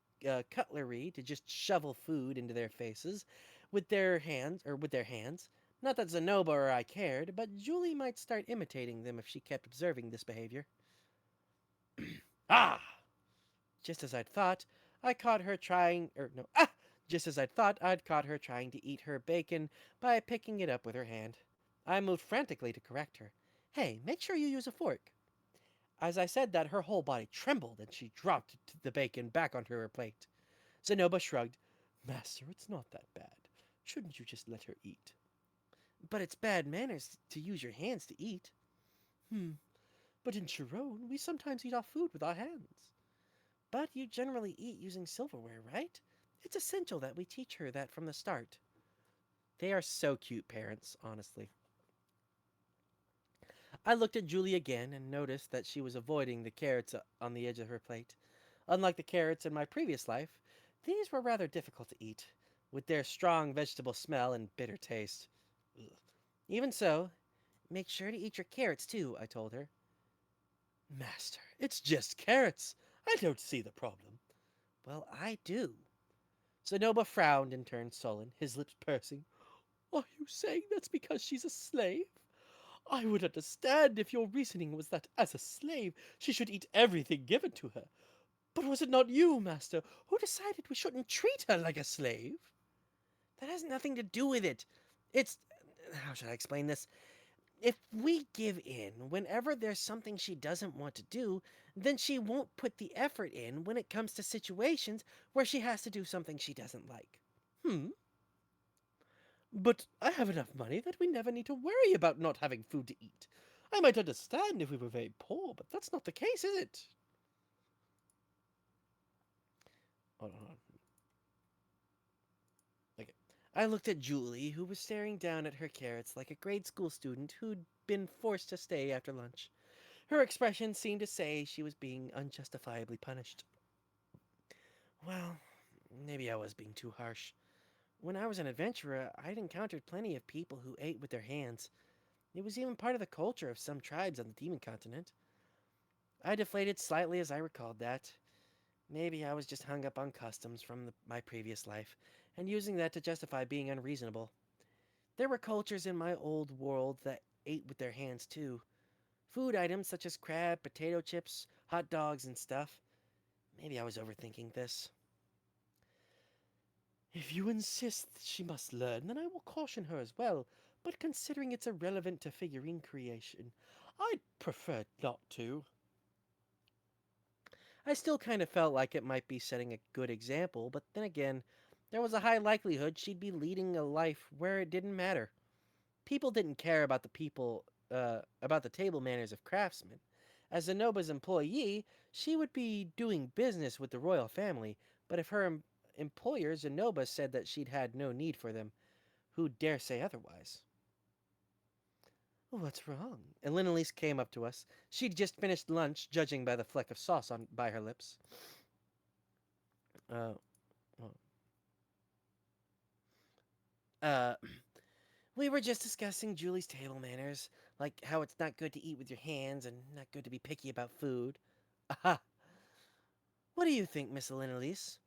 cutlery to just shovel food into their faces with their hands. Not that Zenoba or I cared, but Julie might start imitating them if she kept observing this behavior. Ah! Just as I'd thought, I'd caught her trying to eat her bacon by picking it up with her hand. I moved frantically to correct her. "Hey, make sure you use a fork." As I said that, her whole body trembled and she dropped the bacon back onto her plate. Zenoba shrugged. "Master, it's not that bad. Shouldn't you just let her eat?" "But it's bad manners to use your hands to eat." But in Chiron, we sometimes eat our food with our hands." "But you generally eat using silverware, right? It's essential that we teach her that from the start." They are so cute, parents, honestly. I looked at Julie again and noticed that she was avoiding the carrots on the edge of her plate. Unlike the carrots in my previous life, these were rather difficult to eat, with their strong vegetable smell and bitter taste. Ugh. Even so, "Make sure to eat your carrots too," I told her. "Master, it's just carrots. I don't see the problem." "Well, I do." Zenoba frowned and turned sullen, his lips pursing. "Are you saying that's because she's a slave? I would understand if your reasoning was that as a slave she should eat everything given to her. But was it not you, Master, who decided we shouldn't treat her like a slave?" "That has nothing to do with it. How should I explain this? If we give in whenever there's something she doesn't want to do, then she won't put the effort in when it comes to situations where she has to do something she doesn't like. Hmm. But I have enough money that we never need to worry about not having food to eat. I might understand if we were very poor, but that's not the case, is it? Hold on. Okay. I looked at Julie, who was staring down at her carrots like a grade school student who'd been forced to stay after lunch. Her expression seemed to say she was being unjustifiably punished. Well, maybe I was being too harsh. When I was an adventurer, I'd encountered plenty of people who ate with their hands. It was even part of the culture of some tribes on the Demon Continent. I deflated slightly as I recalled that. Maybe I was just hung up on customs from my previous life, and using that to justify being unreasonable. There were cultures in my old world that ate with their hands too. Food items such as crab, potato chips, hot dogs, and stuff. Maybe I was overthinking this. If you insist that she must learn, then I will caution her as well. But considering it's irrelevant to figurine creation, I'd prefer not to. I still kind of felt like it might be setting a good example, but then again, there was a high likelihood she'd be leading a life where it didn't matter. People didn't care about about the table manners of craftsmen. As Zenoba's employee, she would be doing business with the royal family, but if her employer Zenoba said that she'd had no need for them, who dare say otherwise? What's wrong? And Elise came up to us. She'd just finished lunch, judging by the fleck of sauce on by her lips. Uh, uh, we were just discussing Julie's table manners, like how it's not good to eat with your hands and not good to be picky about food. Aha! What do you think, Miss Elise?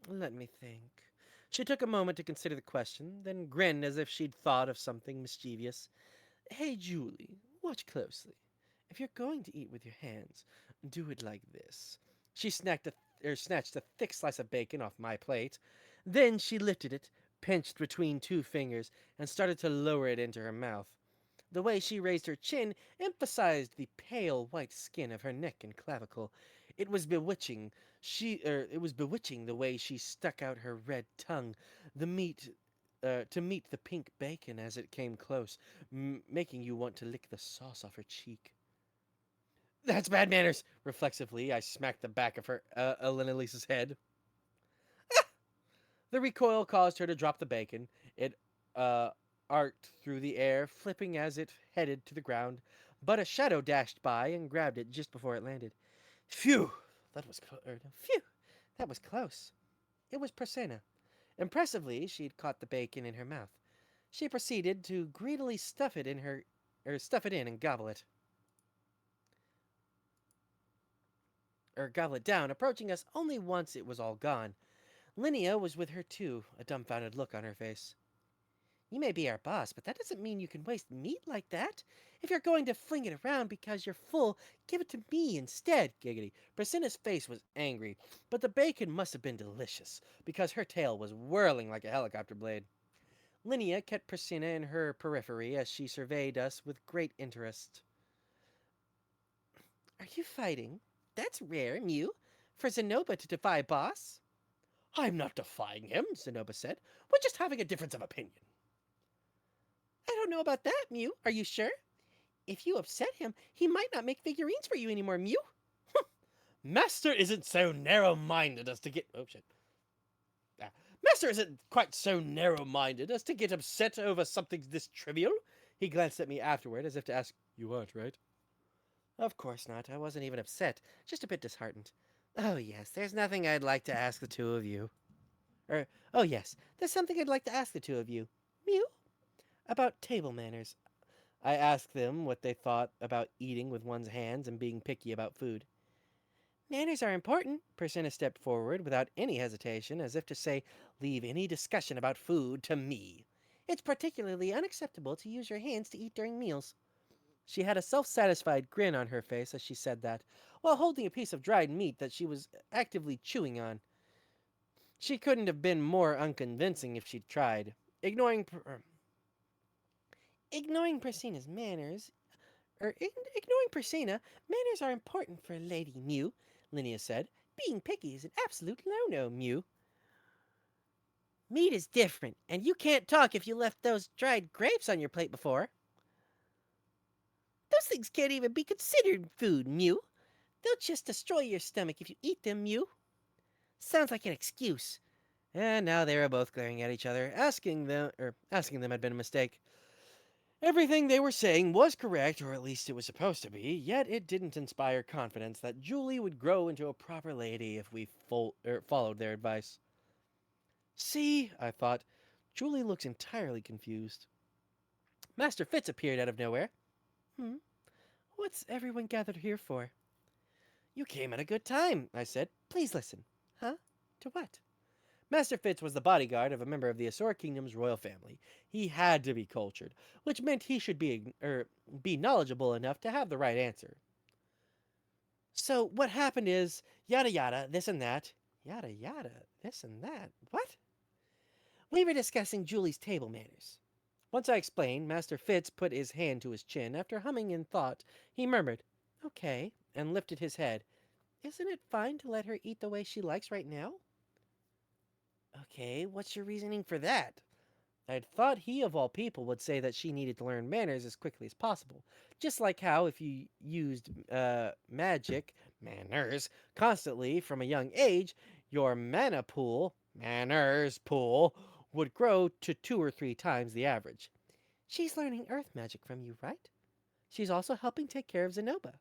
Let me think. She took a moment to consider the question, then grinned as if she'd thought of something mischievous. Hey, Julie, watch closely. If you're going to eat with your hands, do it like this. She snatched a thick slice of bacon off my plate. Then she lifted it, pinched between two fingers, and started to lower it into her mouth. The way she raised her chin emphasized the pale white skin of her neck and clavicle. It was bewitching. It was bewitching the way she stuck out her red tongue, the meat to meet the pink bacon as it came close, making you want to lick the sauce off her cheek. That's bad manners. Reflexively, I smacked the back of her Elise's head. The recoil caused her to drop the bacon. It arced through the air, flipping as it headed to the ground, but a shadow dashed by and grabbed it just before it landed. Phew! Phew! That was close. It was Prasenna. Impressively, she'd caught the bacon in her mouth. She proceeded to greedily stuff it in and gobble it. Gobble it down, approaching us only once it was all gone. Linnea was with her too, a dumbfounded look on her face. You may be our boss, but that doesn't mean you can waste meat like that. If you're going to fling it around because you're full, give it to me instead, giggity. Prasenna's face was angry, but the bacon must have been delicious, because her tail was whirling like a helicopter blade. Linnea kept Prasenna in her periphery as she surveyed us with great interest. Are you fighting? That's rare, Mew. For Zenoba to defy boss? I'm not defying him, Zenoba said. We're just having a difference of opinion. I don't know about that, Mew. Are you sure? If you upset him, he might not make figurines for you anymore, Mew. Master isn't so narrow-minded as to get... Oh, shit. Master isn't quite so narrow-minded as to get upset over something this trivial. He glanced at me afterward as if to ask, You aren't, right? Of course not. I wasn't even upset. Just a bit disheartened. Oh, yes, there's nothing I'd like to ask the two of you. Oh, yes, there's something I'd like to ask the two of you. Mew? About table manners. I asked them what they thought about eating with one's hands and being picky about food. Manners are important. Prasenna stepped forward without any hesitation, as if to say, leave any discussion about food to me. It's particularly unacceptable to use your hands to eat during meals. She had a self-satisfied grin on her face as she said that, while holding a piece of dried meat that she was actively chewing on. She couldn't have been more unconvincing if she'd tried. Ignoring Persina's manners, ignoring Persina, manners are important for a lady, Mew, Linnea said. Being picky is an absolute no-no, Mew. Meat is different, and you can't talk if you left those dried grapes on your plate before. Those things can't even be considered food, Mew. They'll just destroy your stomach if you eat them, Mew. Sounds like an excuse. And now they were both glaring at each other, asking them had been a mistake. Everything they were saying was correct, or at least it was supposed to be, yet it didn't inspire confidence that Julie would grow into a proper lady if we followed their advice. See, I thought, Julie looks entirely confused. Master Fitz appeared out of nowhere. What's everyone gathered here for? You came at a good time, I said. Please listen. Huh? To what? Master Fitz was the bodyguard of a member of the Asura Kingdom's royal family. He had to be cultured, which meant he should be knowledgeable enough to have the right answer. So what happened is, yada yada, this and that. Yada yada, this and that. What? We were discussing Julie's table manners. Once I explained, Master Fitz put his hand to his chin. After humming in thought, he murmured, "Okay," and lifted his head. "Isn't it fine to let her eat the way she likes right now?" "Okay, what's your reasoning for that?" I'd thought he, of all people, would say that she needed to learn manners as quickly as possible. Just like how if you used manners, constantly from a young age, your manners pool, would grow to 2 or 3 times the average. She's learning earth magic from you, right? She's also helping take care of Zenoba.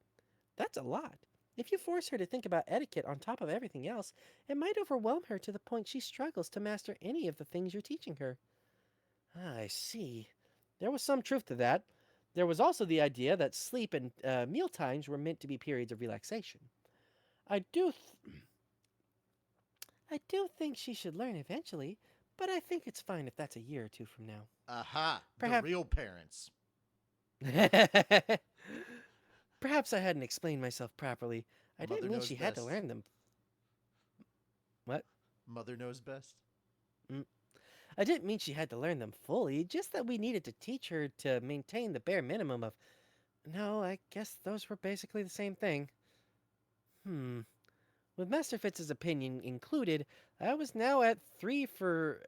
That's a lot. If you force her to think about etiquette on top of everything else, it might overwhelm her to the point she struggles to master any of the things you're teaching her. I see. There was some truth to that. There was also the idea that sleep and meal times were meant to be periods of relaxation. I do think she should learn eventually, but I think it's fine if that's a year or two from now. Aha! Perhaps- The real parents. Perhaps I hadn't explained myself properly. I Mother didn't mean knows she had to best. learn them. What? Mother knows best. I didn't mean she had to learn them fully, just that we needed to teach her to maintain the bare minimum of... No, I guess those were basically the same thing. With Master Fitz's opinion included, I was now at 3 for,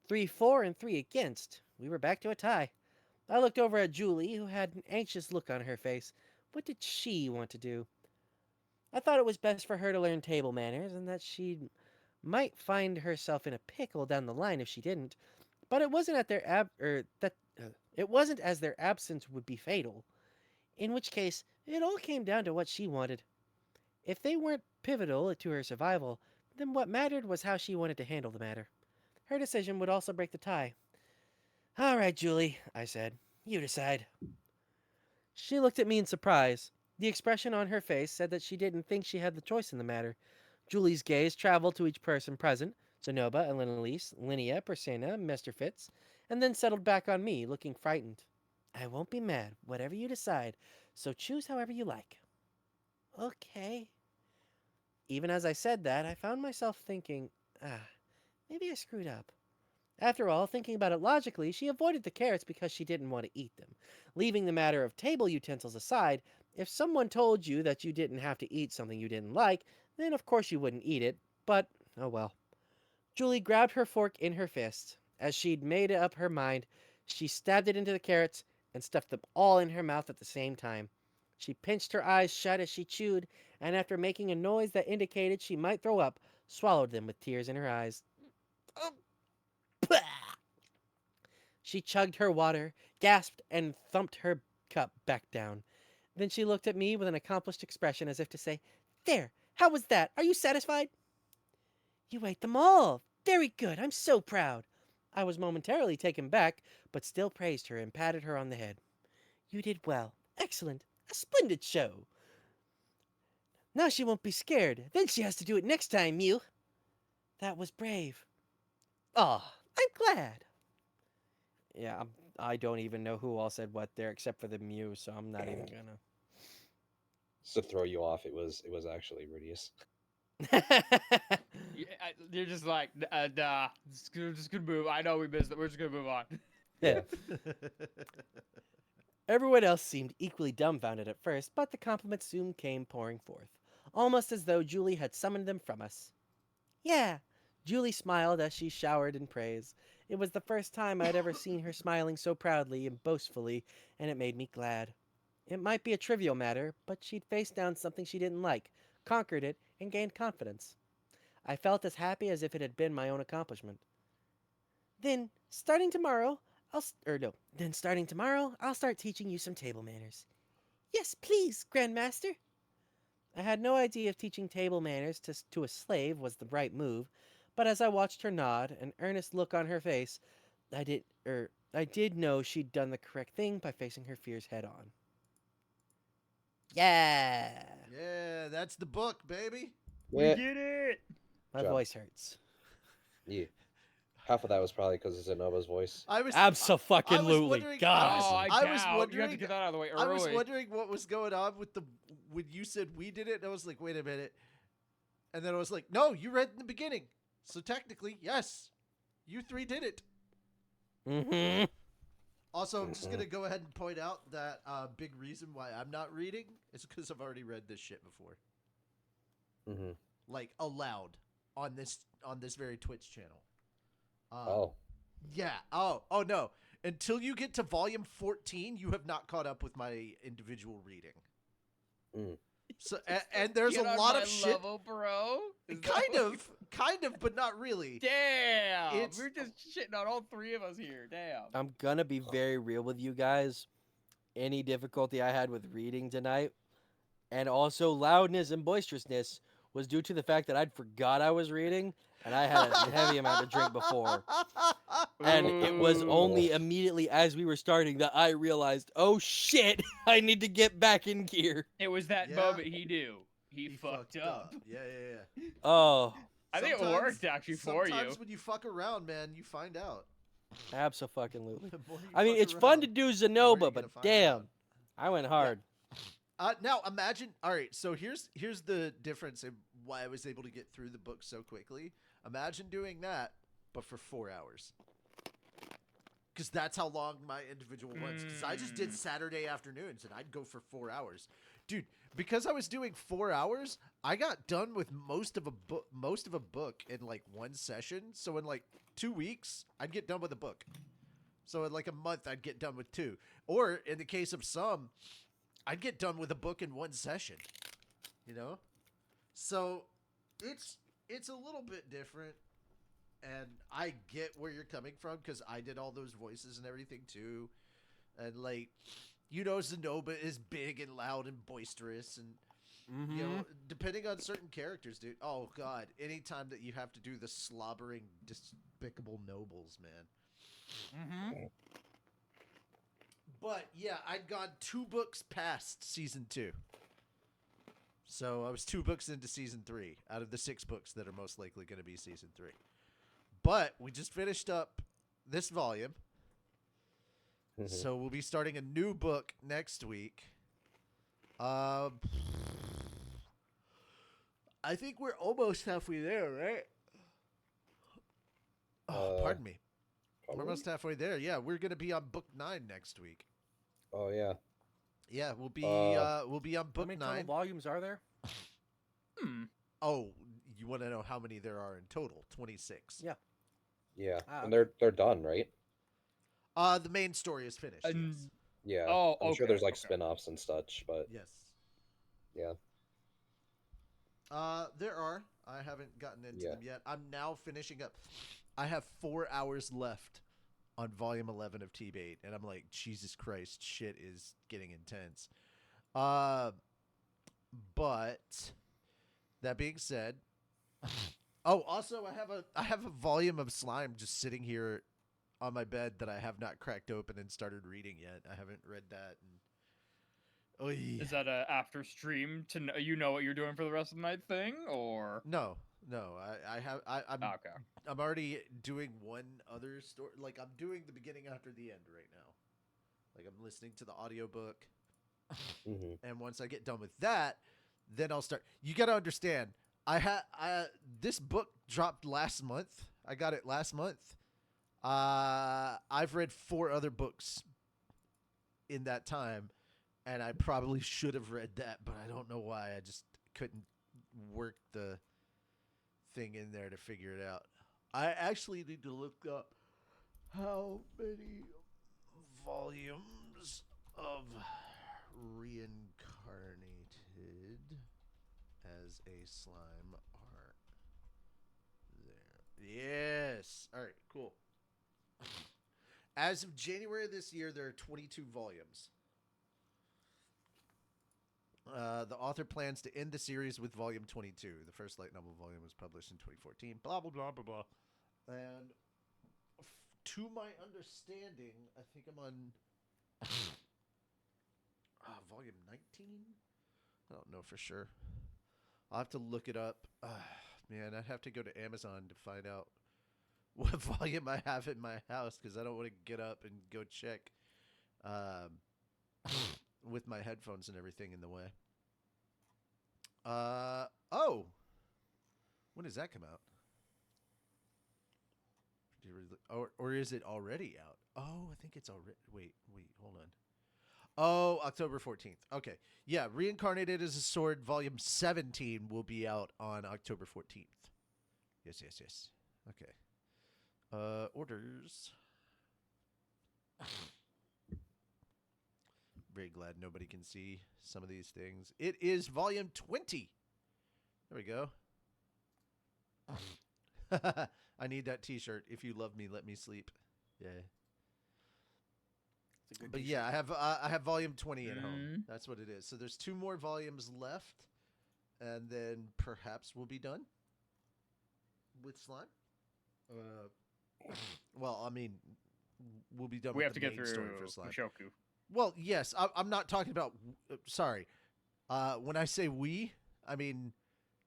3 for and 3 against. We were back to a tie. I looked over at Julie, who had an anxious look on her face. What did she want to do? I thought it was best for her to learn table manners, and that she might find herself in a pickle down the line if she didn't. But it wasn't it wasn't as their absence would be fatal. In which case, it all came down to what she wanted. If they weren't pivotal to her survival, then what mattered was how she wanted to handle the matter. Her decision would also break the tie. "All right, Julie," I said. "You decide." She looked at me in surprise. The expression on her face said that she didn't think she had the choice in the matter. Julie's gaze traveled to each person present, Zenoba, Elise, Linnea, Persena, Mr. Fitz, and then settled back on me, looking frightened. "I won't be mad, whatever you decide, so choose however you like." "Okay." Even as I said that, I found myself thinking, maybe I screwed up. After all, thinking about it logically, she avoided the carrots because she didn't want to eat them. Leaving the matter of table utensils aside, if someone told you that you didn't have to eat something you didn't like, then of course you wouldn't eat it, but oh well. Julie grabbed her fork in her fist. As she'd made up her mind, she stabbed it into the carrots and stuffed them all in her mouth at the same time. She pinched her eyes shut as she chewed, and after making a noise that indicated she might throw up, swallowed them with tears in her eyes. She chugged her water, gasped, and thumped her cup back down. Then she looked at me with an accomplished expression as if to say, "There, how was that? Are you satisfied?" "You ate them all. Very good. I'm so proud." I was momentarily taken back, but still praised her and patted her on the head. "You did well. Excellent. A splendid show. Now she won't be scared. Then she has to do it next time, Mew." "That was brave." "Aw, I'm glad." Yeah, I don't even know who all said what there except for the Mew, so I'm not even gonna. Just to throw you off, it was actually Rudius. You're just like, nah, just gonna move. I know we missed it. We're just gonna move on. Yeah. Everyone else seemed equally dumbfounded at first, but the compliments soon came pouring forth, almost as though Julie had summoned them from us. Yeah, Julie smiled as she showered in praise. It was the first time I'd ever seen her smiling so proudly and boastfully, and it made me glad. It might be a trivial matter, but she'd faced down something she didn't like, conquered it, and gained confidence. I felt as happy as if it had been my own accomplishment. Then, starting tomorrow, I'll start teaching you some table manners. Yes, please, Grandmaster. I had no idea if teaching table manners to a slave was the right move, but as I watched her nod, an earnest look on her face, I did know she'd done the correct thing by facing her fears head on. Yeah, Yeah, that's the book, baby. Yeah. did it! my Job. voice hurts. Yeah. Half of that was probably because it's Zenoba's voice. I was Absolutely, wondering- God. was- Oh, I I was doubt. You have wondering- to get that out of the way I was early. wondering what was going on with when you said we did it, and I was like, wait a minute. And then I was like, no, you read in the beginning. So technically, yes, you three did it. Mm-hmm. Also, I'm just going to go ahead and point out that big reason why I'm not reading is because I've already read this shit before. Mm-hmm. Like, aloud on this very Twitch channel. Oh. Yeah. Oh, no. Until you get to volume 14, you have not caught up with my individual reading. Mm. So and there's Get a on lot my of shit. level, bro. Is that Kind of, but not really. Damn. It's- We're just shitting on all three of us here. Damn. I'm gonna be very real with you guys. Any difficulty I had with reading tonight, and also loudness and boisterousness, was due to the fact that I'd forgot I was reading, and I had a heavy amount to drink before. And it was Ooh. only immediately as we were starting that I realized, oh shit, I need to get back in gear. It was that Yeah. moment he knew. He He fucked up. Yeah. Oh, I think it Sometimes- worked actually for you. Sometimes when you fuck around, man, you find out. abso-fucking-lutely. The more you I mean, fuck it's fun to around, do the more you're Zenoba, gonna but find damn, out. I went hard. Now imagine. All right, so here's the difference in why I was able to get through the book so quickly. Imagine doing that, but for 4 hours. Because that's how long my individual ones. Because I just did Saturday afternoons, and I'd go for 4 hours, dude. Because I was doing 4 hours, I got done with most of a book in like one session. So in like 2 weeks, I'd get done with a book. So in like a month, I'd get done with 2. Or in the case of some, I'd get done with a book in one session. You know, so it's a little bit different. And I get where you're coming from because I did all those voices and everything too. And like, you know, Zenoba is big and loud and boisterous and, Mm-hmm. you know, depending on certain characters, dude. Oh, God. Anytime that you have to do the slobbering, despicable nobles, man. Mm-hmm. But yeah, I'd gone 2 books past season 2. So I was 2 books into season 3 out of the 6 books that are most likely going to be season 3. But we just finished up this volume. Mhm. So we'll be starting a new book next week. I think we're almost halfway there, right? Oh, pardon me. We're Probably? almost halfway there. Yeah, we're going to be on book 9 next week. Oh yeah. Yeah, we'll be Uh, we'll be on How book many total 9. volumes are there? Hmm. Oh, you want to know how many there are in total? 26. Yeah. Yeah. Ah, And they're done, right? The main story is finished. Yes. Yeah. Oh, I'm sure okay, there's like okay. spin-offs and such, but Yes. yeah. There are. I haven't gotten into Yeah. them yet. I'm now finishing up. I have 4 hours left on volume 11 of T-Bait, and I'm like, Jesus Christ, shit is getting intense. But that being said, oh, also I have a volume of Slime just sitting here on my bed that I have not cracked open and started reading yet. I haven't read that. And, oy. Is that a after stream to know you know what you're doing for the rest of the night thing, or No. I'm okay? I'm already doing one other story. Like, I'm doing the beginning after the end right now. Like, I'm listening to the audiobook. Hmm. And once I get done with that, then I'll start. You got to understand, this book dropped last month. I got it last month. I've read 4 other books in that time, and I probably should have read that, but I don't know why. I just couldn't work the thing in there to figure it out. I actually need to look up how many volumes of Reincarnated as a Slime are there. Yes. All right, cool. As of January of this year, there are 22 volumes. The author plans to end the series with volume 22. The first light novel volume was published in 2014. Blah, blah, blah, blah, blah. And to my understanding, I think I'm on volume 19? I don't know for sure. I'll have to look it up. Man, I'd have to go to Amazon to find out what volume I have in my house because I don't want to get up and go check with my headphones and everything in the way. Oh, when does that come out? Or is it already out? Oh, I think it's already. Wait, hold on. Oh, October 14th. Okay. Yeah, Reincarnated as a Sword Volume 17 will be out on October 14th. Yes. Okay. Orders. Very glad nobody can see some of these things. It is volume 20. There we go. I need that t-shirt. If you love me, let me sleep. Yeah. But yeah, I have volume 20 at home. That's what it is. So there's 2 more volumes left, and then perhaps we'll be done with slime. Well, I mean, we'll be done. We with have the to get main through story for slime. Mushoku. Well, yes, I'm not talking about. Sorry, when I say we, I mean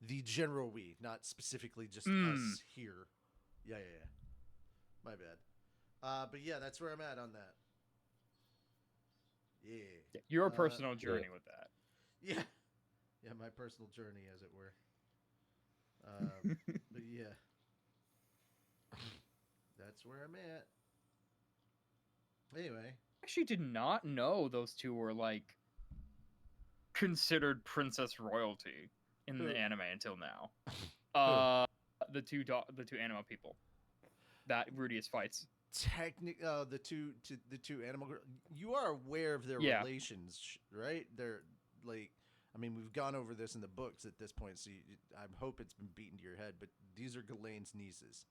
the general we, not specifically just us here. Yeah. My bad. But yeah, that's where I'm at on that. Yeah. Your personal journey with that. Yeah. Yeah, my personal journey, as it were. But yeah. That's where I'm at. Anyway. Actually did not know those 2 were like considered princess royalty in the anime until now. The two anima people that Rudius fights. The two animal girls. You are aware of their relations, right? They're like, I mean, we've gone over this in the books at this point, so I hope it's been beaten to your head. But these are Ghislaine's nieces.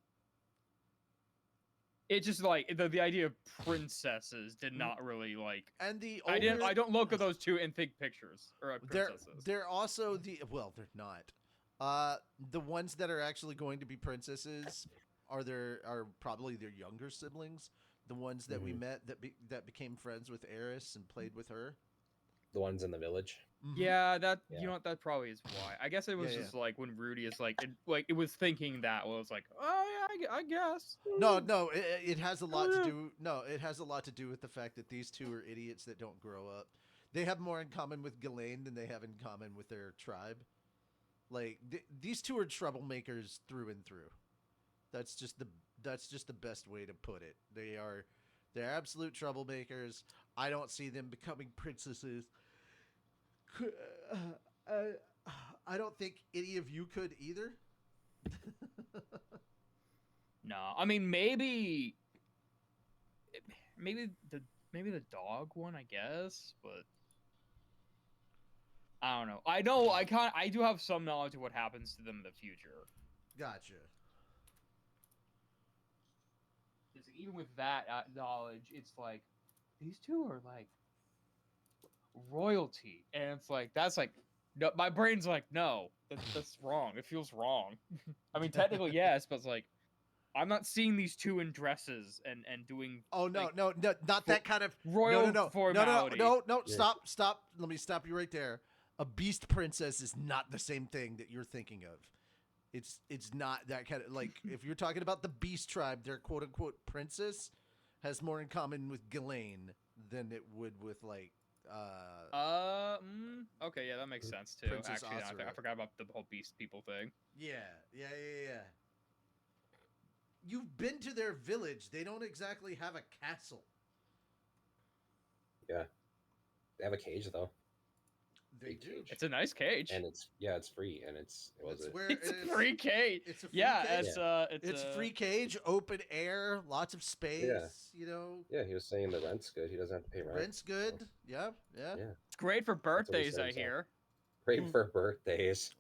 It's just like the idea of princesses did not really like. And the older, I don't look at those 2 and think pictures or princesses. They're also they're not. The ones that are actually going to be princesses are probably their younger siblings. The ones that we met that became friends with Eris and played with her. The ones in the village. Yeah, you know what, that probably is why. I guess it was just like when Rudy is like it was thinking that was like, oh yeah, I guess. No, it has a lot to do. No, it has a lot to do with the fact that these 2 are idiots that don't grow up. They have more in common with Ghislaine than they have in common with their tribe. Like these 2 are troublemakers through and through. That's just the best way to put it. They're absolute troublemakers. I don't see them becoming princesses. I don't think any of you could either. No, I mean maybe the dog one, I guess, but I don't know. I do have some knowledge of what happens to them in the future. Gotcha. Even with that knowledge, it's like these 2 are like royalty, and it's like that's like no. My brain's like no, that's wrong. It feels wrong. I mean, technically yes, but it's like I'm not seeing these 2 in dresses and doing. Oh no, like, no, not that kind of royal formality. No, stop. Let me stop you right there. A beast princess is not the same thing that you're thinking of. It's not that kind of like if you're talking about the beast tribe, their quote unquote princess has more in common with Ghislaine than it would with like okay, yeah, that makes sense too. Princess Actually, Asura. I forgot about the whole beast people thing. Yeah. You've been to their village. They don't exactly have a castle. Yeah. They have a cage though. They Big do. cage. It's a nice cage. And it's free and it's It's it? where It's it a is. free cage. It's a free Yeah, cage. it's It's free cage, open air, lots of space. You know, Yeah, he was saying the rent's good. He doesn't have to pay rent. rent's good. Yeah, yeah. Yeah. It's great for what he birthdays, said I himself. hear. Great for birthdays.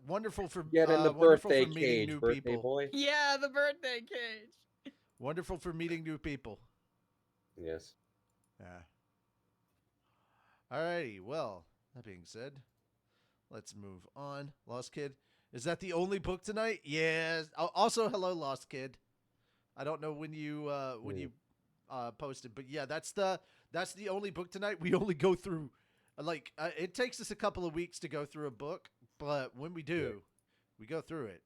Wonderful for Get in the wonderful birthday for meeting cage, new birthday people. boy. Yeah, the birthday cage. Wonderful for meeting new people. Yes. Yeah. Alrighty. Well, that being said, let's move on. Lost Kid. Is that the only book tonight? Yes. Also, hello, Lost Kid. I don't know when you posted, but yeah, that's the only book tonight. We only go through, it takes us a couple of weeks to go through a book, but when we do, we go through it.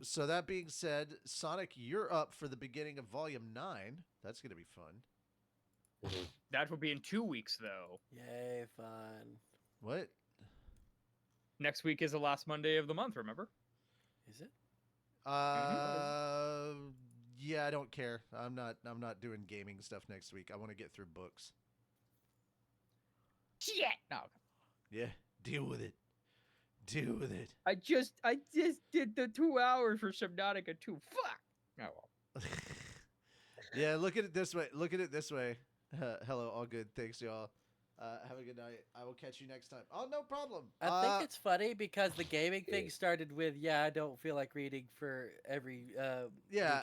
So that being said, Sonic, you're up for the beginning of Volume 9. That's gonna be fun. That will be in 2 weeks, though. Yay, fun. What? Next week is the last Monday of the month. Remember? Is it? Yeah, I don't care. I'm not doing gaming stuff next week. I want to get through books. Shit. No. Yeah, deal with it. Deal with it. I just did the 2 hours for Subnautica 2. Fuck. Oh well. Yeah, look at it this way. Hello, all good. Thanks, y'all. Have a good night. I will catch you next time. Oh, no problem. I think it's funny because the gaming thing started with, I don't feel like reading for every week of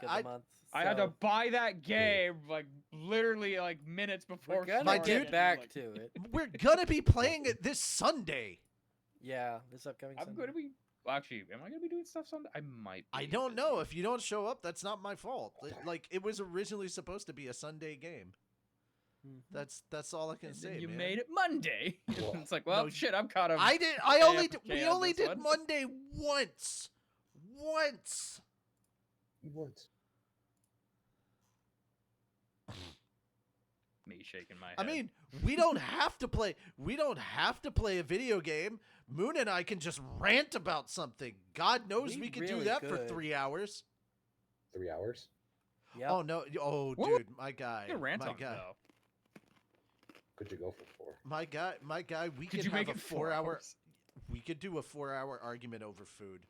the month. I had to so buy that game like literally like minutes before. We're gonna My starting, dude- get back like, to it. We're gonna be playing it this Sunday. Yeah, this upcoming I'm Sunday. gonna be. Well, actually, am I gonna be doing stuff Sunday? I might. Be I don't know. busy. If you don't show up, that's not my fault. It was originally supposed to be a Sunday game. Mhm. That's all I can And say, then you man. made it Monday. Well, It's like, well, no, shit, I'm caught up. I did. We AFK only on this did one. Monday once. Once. What? Me shaking my head. I mean, we don't have to play. We don't have to play a video game. Moon and I can just rant about something. God knows we could do really that for could. 3 hours. 3 hours? Yep. Oh no! Oh, What dude, my guy, you can rant my on it, guy, though. Could you go for 4? my guy. We Could could you have make a it 4-hour. hours? We could do a 4-hour argument over food,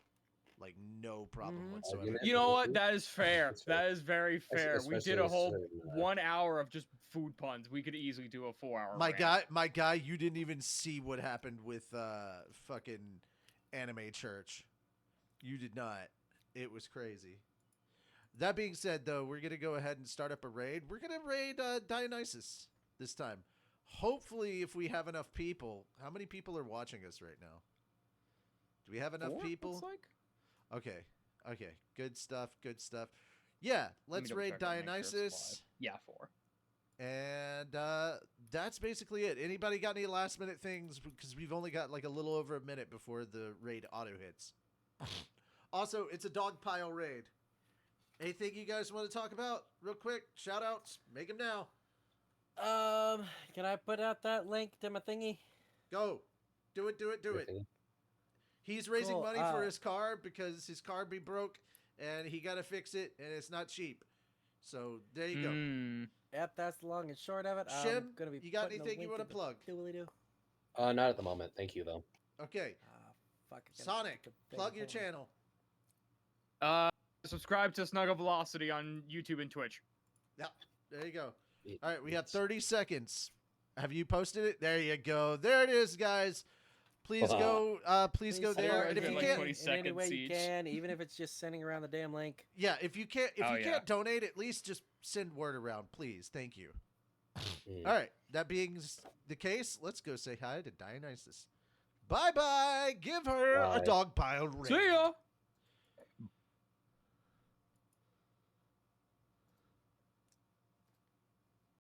like no problem Mhm. whatsoever. Argument? You know what? That is fair. That's fair. That is very fair. We did Especially a whole considering, 1 hour of just food puns. We could easily do a 4-hour. My guy, you didn't even see what happened with fucking Anime Church. You did not. It was crazy. That being said, though, we're gonna go ahead and start up a raid. We're gonna raid Dionysus this time. Hopefully, if we have enough people. How many people are watching us right now? Do we have enough people? Like? Okay. Good stuff. Yeah, let's raid Dionysus. Yeah, 4. And that's basically it. Anybody got any last minute things? Because we've only got like a little over a minute before the raid auto hits. Also, it's a dog pile raid. Anything you guys want to talk about real quick? Shout outs. Make them now. Can I put out that link to my thingy? Go. Do it. Everything? He's raising Cool, money for his car because his car be broke and he got to fix it and it's not cheap. So there you go. Mm. Yep, that's the long and short of it. Shim, I'm gonna be you got putting a anything you link want to in the plug? doodly-doo. Not at the moment. Thank you, though. Okay. Fuck, I gotta Sonic, put the plug thing your forward. channel. Subscribe to Snuggle Velocity on YouTube and Twitch. Yep. There you go. It- All right, we have it's- 30 seconds. Have you posted it? There you go. There it is, guys. Please go. Please go Please there. support And if it you like can't, 20 in any seconds way you each. can, even if it's just sending around the damn link. yeah, if you can't, Oh, yeah. can't donate, at least just send word around, please. Thank you. Mm. All right. That being the case, let's go say hi to Dionysus. Bye bye. Give her a Bye. dog pile ring. See ya.